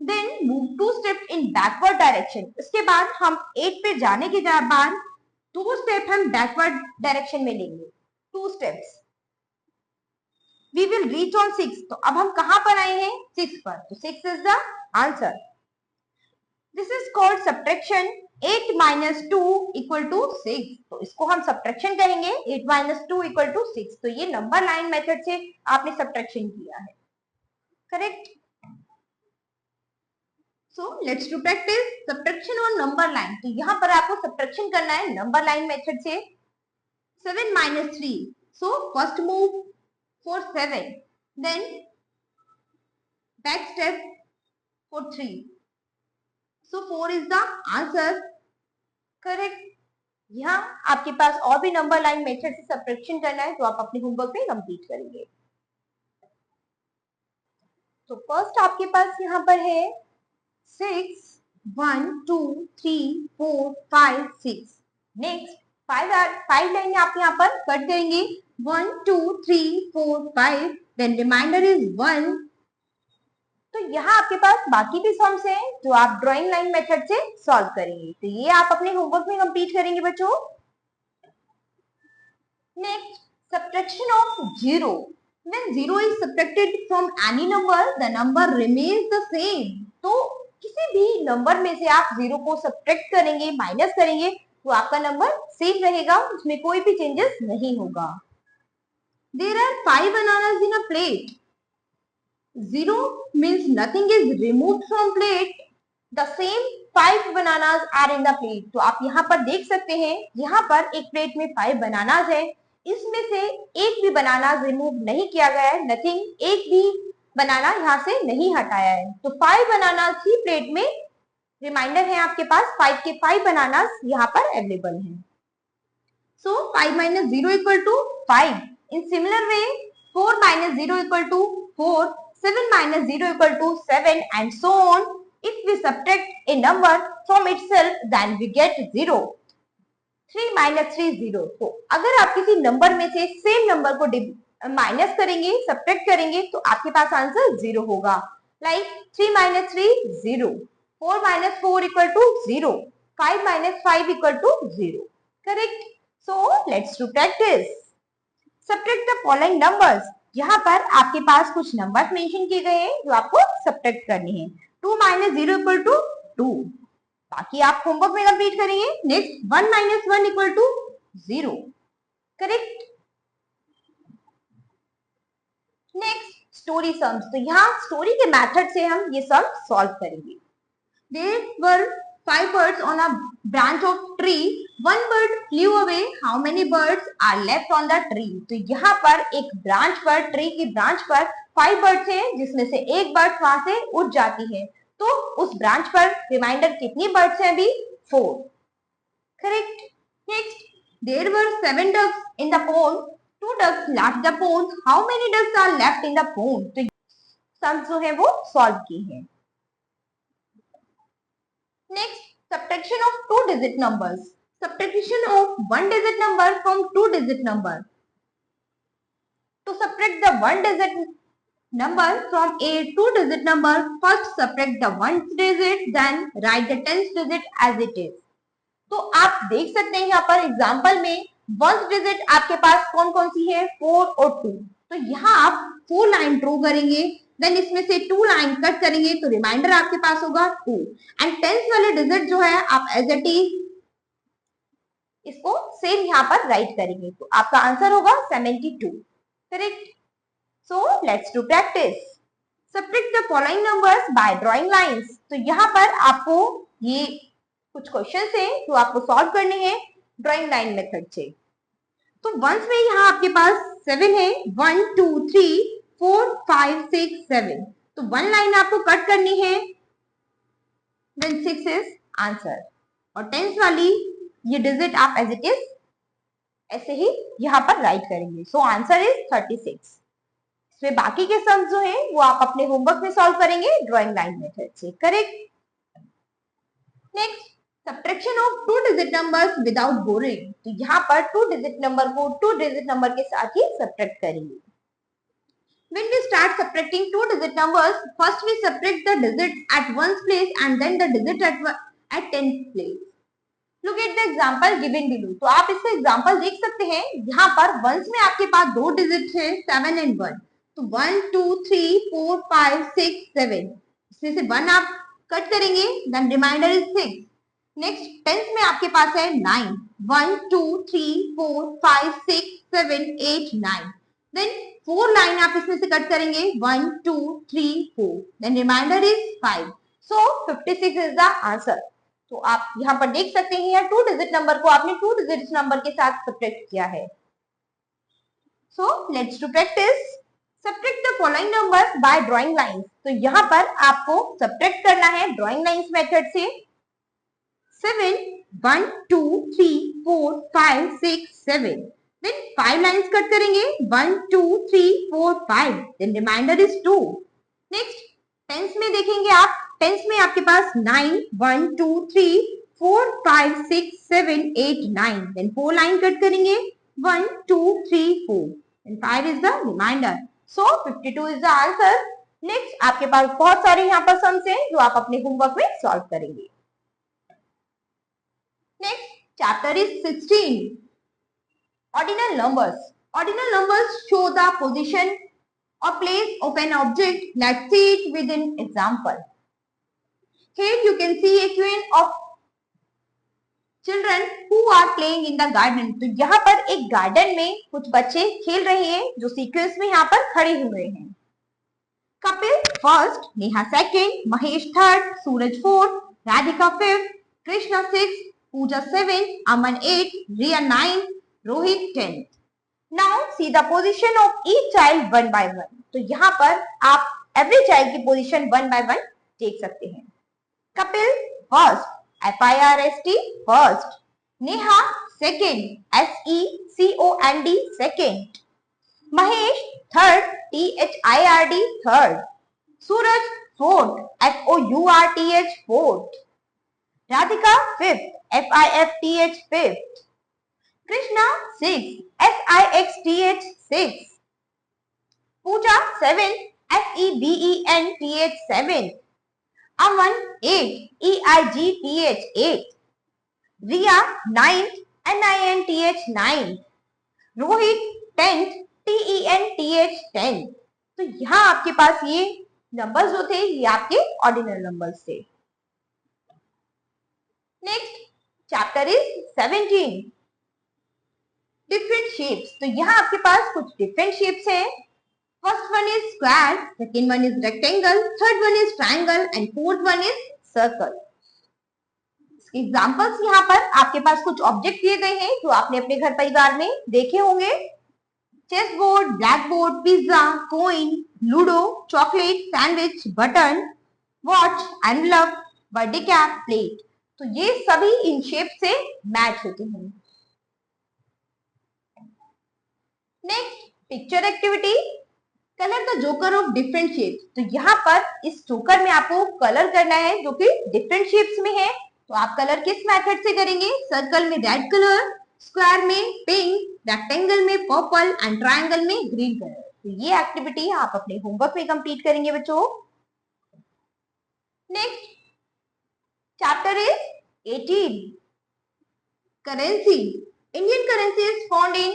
Then move 2 step in backward direction. इसके बाद हम 8 पे जाने के बाद 2 स्टेप हम बैकवर्ड डायरेक्शन में लेंगे, 2 steps. We will reach on 6। तो अब हम कहां पर आए हैं? 6 पर, तो 6 is the answer. This is called subtraction. 8 minus 2 equal to 6। तो इसको हम सब्ट्रैक्शन कहेंगे, 8 minus 2 equal to 6। तो ये नंबर लाइन मेथड से आपने सब्ट्रैक्शन किया है। Correct. So let's to practice subtraction on number line. तो यहाँ पर आपको सब्ट्रैक्शन करना है नंबर लाइन मेथड से। 7 minus 3, so first move for 7, then back step for 3, so 4 is the answer. Correct. यहाँ आपके पास और भी नंबर लाइन मेथड से सब्ट्रैक्शन करना है, तो आप अपने होमवर्क में कंप्लीट करेंगे। तो फर्स्ट आपके पास यहाँ पर है 6 1 2 3 4 5 6। नेक्स्ट 5 लाइन आप यहाँ पर कट करेंगे, 1 2 3 4 5, देन रिमाइंडर इज 1। तो यहाँ आपके पास बाकी भी सम्स हैं जो आप ड्राइंग लाइन मेथड से सॉल्व करेंगे। तो ये आप अपने होमवर्क में कंप्लीट करेंगे बच्चों। Next, subtraction of 0। When 0 is subtracted from any number, the number remains the same। तो किसी भी नंबर में से आप 0 को सब्ट्रैक्ट करेंगे, माइनस करेंगे, तो आपका नंबर सेम रहेगा, उसमें कोई भी चेंजेस नहीं होगा। There are 5 bananas in a plate। 0 means nothing is removed from plate। The same 5 bananas are in the plate। तो आप यहाँ पर देख सकते हैं, यहाँ पर एक प्लेट में 5 बनानास है, इसमें से एक भी बनाना रिमूव नहीं किया गया है, नथिंग, एक भी बनाना यहाँ से नहीं हटाया है। तो 5 बनानास ही प्लेट में रिमाइंडर है आपके पास, 5 के 5 बनानास यहाँ पर अवेलेबल हैं। सो 5 minus 0 equal to 5। In similar way 4 minus 0 equal to 4, 7 minus 0 equal to 7 and so on। If we subtract a number from itself, then we get 0। 3 minus 3 0। तो अगर आप किसी नंबर में से सेम नंबर को माइनस करेंगे, subtract करेंगे, तो आपके पास आंसर 0 होगा। Like 3 minus 3 0, 4 minus 4 equal to 0, 5 minus 5 equal to 0। Correct. So let's do practice. Subtract the following numbers. यहाँ पर आपके पास कुछ नंबर्स मेंशन किए गए हैं जो आपको सब्ट्रैक्ट करने हैं। 2 माइनस 0 इक्वल टू 2। बाकी आप होमवर्क में कंप्लीट करेंगे। Next 1 minus 1 equal to 0। Correct. Next story sums. तो यहाँ स्टोरी के मेथड से हम ये सम सॉल्व करेंगे। There were 5 birds on a branch of tree. One bird flew away. How many birds are left on the tree? तो यहाँ पर एक ब्रांच पर, ट्री की ब्रांच पर 5 बर्ड्स हैं, जिसमें से एक बर्ड वहां से उड़ जाती है। तो उस ब्रांच पर रिमाइंडर कितनी बर्ड्स हैं अभी? 4। Correct. Next, there were 7 ducks in the pond. 2 ducks left the pond. How many ducks are left in the pond? तो सम जो है वो सॉल्व की है। Next, subtraction of 2 digit numbers. Subtraction of 1 digit number from 2 digit number. To subtract the 1 digit number from a 2 digit number, first subtract the 1st digit, then write the 10th digit as it is. तो आप देख सकते हैं यहाँ पर example में 1st digit आपके पास कौन कौन सी है? 4 और 2। तो यहाँ आप 4 लाइन ड्रॉ करेंगे, देन इसमें से 2 लाइन कट करेंगे, तो रिमाइंडर आपके पास होगा 2। एंड 10th वाले डिजिट जो है आप एज इट इज इसको सेम यहाँ पर राइट करेंगे, तो आपका आंसर होगा 72। Correct. So let's do practice. Subtract the following numbers bye drawing lines. तो यहाँ पर आपको ये कुछ क्वेश्चंस हैं जो आपको सॉल्व करने हैं ड्राइंग लाइन मेथड से। तो वंस में यहाँ आपके पास 7 है, 1 2 3 4 5 6 7। तो 1 लाइन आपको कट करनी है, देन 6 इज आंसर। और 10th वाली ये डिजिट आप एज इट इज ऐसे ही यहाँ पर राइट करेंगे। सो आंसर इज 36। इसमें बाकी के सम्स जो है वो आप अपने होमवर्क में सॉल्व करेंगे ड्राइंग लाइन मेथड से। Correct. Next, subtraction of 2 digit numbers without boring. तो यहाँ पर 2 डिजिट नंबर को 2 डिजिट नंबर के साथ ही सब्ट्रैक्ट करेंगे। When we start subtracting 2 digit numbers, first we subtract the digits at 1's place and then the digit at 10th place. Look at the example given below. तो आप इसका example देख सकते हैं। यहाँ पर वंस में आपके पास 2 डिजिट है, 7 and 1। तो 1 2 3 4 5 6 7। इसमें से 1 आप कट करेंगे, then reminder is 6। Next 10th में आपके पास है 9। 1 2 3 4 5 6 7 8 9। देन 4 लाइन आप इसमें से कट करेंगे, 1 2 3 4। Then reminder is 5। So 56 is the answer. तो आप यहाँ पर देख सकते हैं यहाँ 2 डिजिट नंबर को आपने 2 डिजिट नंबर के साथ सब्ट्रैक्ट किया है। So let's do practice. Subtract the following numbers by drawing lines. तो यहाँ पर आपको सब्ट्रैक्ट करना है ड्राइंग लाइंस मेथड से। 7 1 2 3 4 5 6 7। देन 5 लाइंस कट करेंगे, 1 2 3 4 5। Then reminder is 2। Next 10th में देखेंगे आप, 10th में आपके पास 9 1 2 3 4 5 6 7 8 9। देन 4 लाइन कट करेंगे, 1 2 3 4। Then 5 is the reminder. So 52 is the answer. Next आपके पास बहुत सारे यहाँ पर सम्स हैं जो आप अपने होमवर्क में सॉल्व करेंगे। Next chapter is 16. Ordinal numbers. Ordinal numbers show the position or place of an object. Let's see it with an example. Here you can see a queue of children who are playing in the garden. तो यहाँ पर एक garden में कुछ बच्चे खेल रहे हैं जो सीक्वेंस में यहाँ पर खड़े हुए हैं। Kapil first, Neha second, Mahesh third, Suraj fourth, Radhika fifth, Krishna sixth, Pooja 7, Aman 8, Riya 9, Rohit 10. Now see the position of each child one by one. तो यहाँ पर आप every child की position one by one देख सकते हैं। Kapil first, FIRST first, Neha second, SECOND second, Mahesh third, THIRD third, सूरज fourth, FOURTH fourth, Radhika fifth, FIFTH fifth, Krishna 6, SIXTH 6. Pooja 7, FEBENTH 7. Aman 8, EIGTH 8. Riya 9th, NINTH 9. Rohit 10th, TENTH 10. तो यहाँ आपके पास ये numbers जो थे ये आपके ऑर्डिनल नंबर्स थे. Next chapter is 17, different shapes. तो यहाँ आपके पास कुछ डिफरेंट शेप्स हैं. First one is square, second one is rectangle, third one is triangle and fourth one is circle. Examples यहाँ पर आपके पास कुछ ऑब्जेक्ट दिए गए हैं जो आपने अपने घर परिवार में देखे होंगे. Chess board, black board, pizza, coin, ludo, chocolate, sandwich, button, watch, envelope, birthday cap, plate. तो ये सभी इन शेप से मैच होते हैं. Next picture activity, colour the joker of different shapes. तो यहाँ पर इस जोकर में आपको कलर करना है जो कि डिफरेंट शेप्स में है. तो आप कलर किस मेथड से करेंगे? सर्कल में रेड कलर, स्क्वायर में पिंक, रेक्टेंगल में पर्पल एंड ट्रायंगल में ग्रीन कलर. तो ये एक्टिविटी आप अपने होमवर्क में कंप्लीट करेंगे बच्चों. Next chapter is 18, currency. Indian currency is found in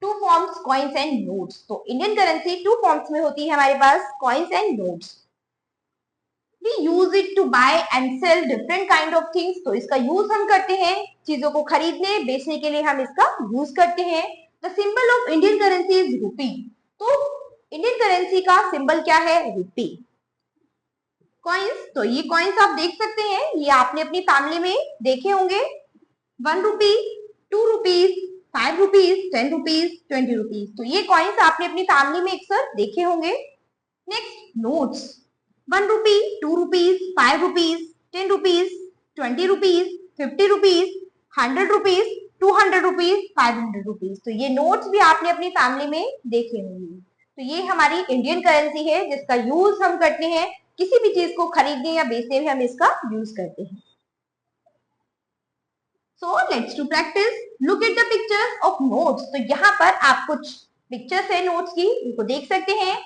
two forms, coins and notes. तो इंडियन करेंसी टू फॉर्म्स में होती है हमारे पास, coins and notes. We use it to buy and sell different kind of things. तो इसका use हम करते हैं चीजों को खरीदने बेचने के लिए, हम इसका यूज करते हैं. The symbol of Indian currency is rupee. तो इंडियन करेंसी का सिंबल क्या है? रूपी. कॉइन्स, तो ये कॉइन्स आप देख सकते हैं, ये आपने अपनी फैमिली में देखे होंगे. 1 रुपी, 2 रुपीज, 5 रुपीज, 10 रुपीज, 20 रुपीज. तो ये कॉइन्स आपने अपनी फैमिली में अक्सर देखे होंगे. नेक्स्ट नोट्स, 1 रुपी, 2 rupees, 5 rupees, 10 rupees, 20 rupees, 50 rupees, 100 rupees, 200 rupees, 500 rupees. तो ये नोट्स भी आपने अपनी फैमिली में देखे होंगे. तो ये हमारी इंडियन करेंसी है जिसका यूज हम करते हैं किसी भी चीज को खरीदने या बेचने में, हम इसका यूज करते हैं. So let's to practice. Look at the pictures of notes. तो यहाँ पर आप कुछ पिक्चर्स है नोट्स की, इनको देख सकते हैं.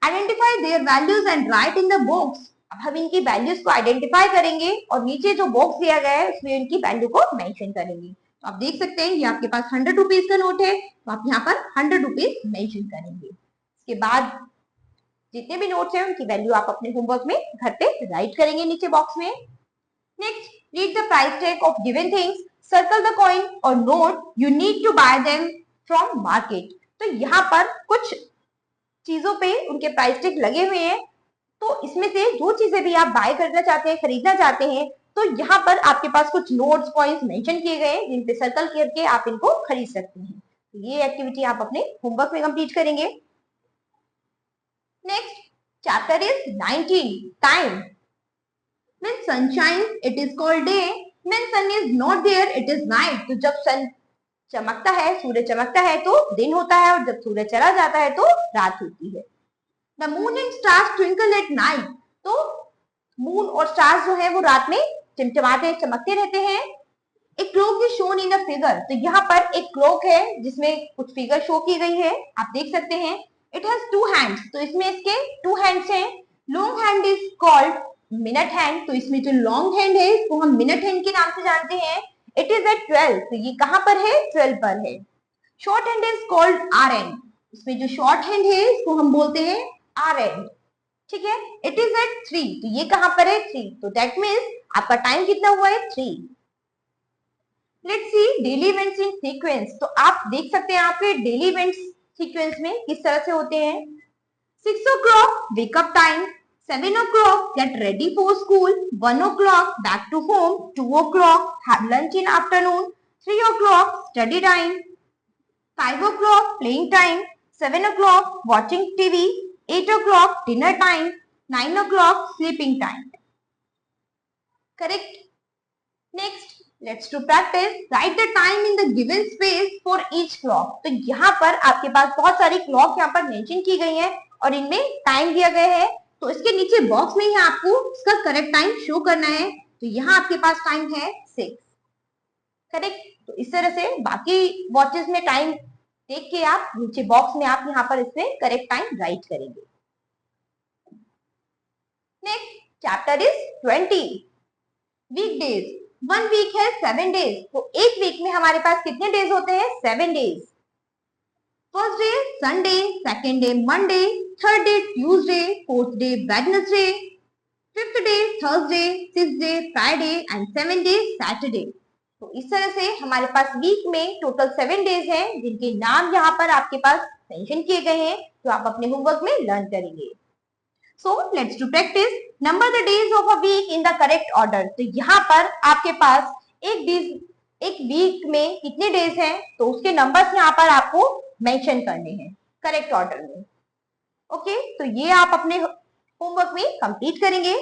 Identify there values and right in the box. अब हम इनकी वैल्यूज को आइडेंटिफाई करेंगे और नीचे जो बॉक्स दिया गया है उसमें इनकी वैल्यू को मेंशन करेंगे. तो आप देख सकते हैं ये आपके पास 100 रुपीज का नोट है, तो आप यहाँ पर 100 रुपीज मेंशन करेंगे. इसके बाद जितने भी नोट्स हैं उनकी वैल्यू आप अपने होमवर्क में घर पे राइट करेंगे नीचे बॉक्स में. Next read the price tag of given things. Circle the coin और note you need to buy them from market. तो यहाँ पर कुछ चीजों पे उनके प्राइस टैग लगे हुए हैं. तो इसमें से जो चीजें भी आप बाय करना चाहते हैं, खरीदना चाहते हैं, तो यहाँ पर आपके पास कुछ नोट्स, कॉइन्स मेंशन किए गए हैं जिन पे सर्कल करके आप इनको खरीद सकते हैं. तो ये एक्टिविटी आप अपने होमवर्क में कंप्लीट करेंगे. Next chapter is 19, time. When sun shines, it is called day. When sun is not there, it is night. तो जब सन चमकता है, सूर्य चमकता है तो दिन होता है, और जब सूर्य चला जाता है तो रात होती है. The moon and stars twinkle at night. तो मून और स्टार्स जो है वो रात में चमचमाते चमकते रहते हैं. A clock is shown in a figure. तो यहाँ पर एक क्लॉक है जिसमें कुछ फिगर शो की गई है, आप देख सकते हैं. It has 2 hands. तो इसमें इसके 2 hands हैं. Long hand is called minute hand. तो इसमें जो लॉन्ग हैंड है इसको हम मिनट हैंड के नाम से जानते हैं. It is at 12. तो ये कहाँ पर है? 12 पर है. Short hand is called R end. इसमें जो शॉर्ट हैंड है इसको हम बोलते हैं R end. ठीक है. It is at 3. तो ये कहाँ पर है? 3. तो that means आपका टाइम कितना हुआ है? 3. Let's see daily events in sequence. तो आप देख सकते हैं आपके डेली इवेंट्स सीक्वेंस में किस तरह से होते हैं. 6 o'clock wake up time, 7 o'clock get ready for school, 1 o'clock back to home, 2 o'clock have lunch in afternoon, 3 o'clock study time, 5 o'clock playing time, 7 o'clock watching TV, 8 o'clock dinner time, 9 o'clock sleeping time. Correct? Next, let's do practice. Write the time in the given space for each clock. तो यहाँ पर आपके पास बहुत सारी clock यहाँ पर mention की गई है और इनमें टाइम दिया गया है. तो इसके नीचे बॉक्स में ही आपको इसका करेक्ट टाइम शो करना है. तो यहाँ आपके पास टाइम है 6. करेक्ट। तो इस तरह से बाकी वॉचेस में टाइम देख के आप नीचे बॉक्स में आप यहाँ पर इसमें करेक्ट टाइम राइट करेंगे। Next chapter is 20 weekdays. 1 week है 7 डेज, तो एक वीक में हमारे पास कितने डेज होते हैं? 7 days. First day Sunday, second day Monday, third day Tuesday, fourth day Wednesday, fifth day Thursday, sixth day Friday and 7th day Saturday. तो इस तरह से हमारे पास वीक में टोटल 7 डेज हैं जिनके नाम यहाँ पर आपके पास मेंशन किए गए हैं, जो आप अपने होमवर्क में लर्न करेंगे। So let's do practice. Number the days of a week in the correct order. तो यहाँ पर आपके पास एक वीक में कितने डेज हैं, तो उसके नंबर्स यहाँ पर आपको मेंशन करने हैं करेक्ट ऑर्डर में। ओके, तो ये आप अपने होमवर्क में कंप्लीट करेंगे।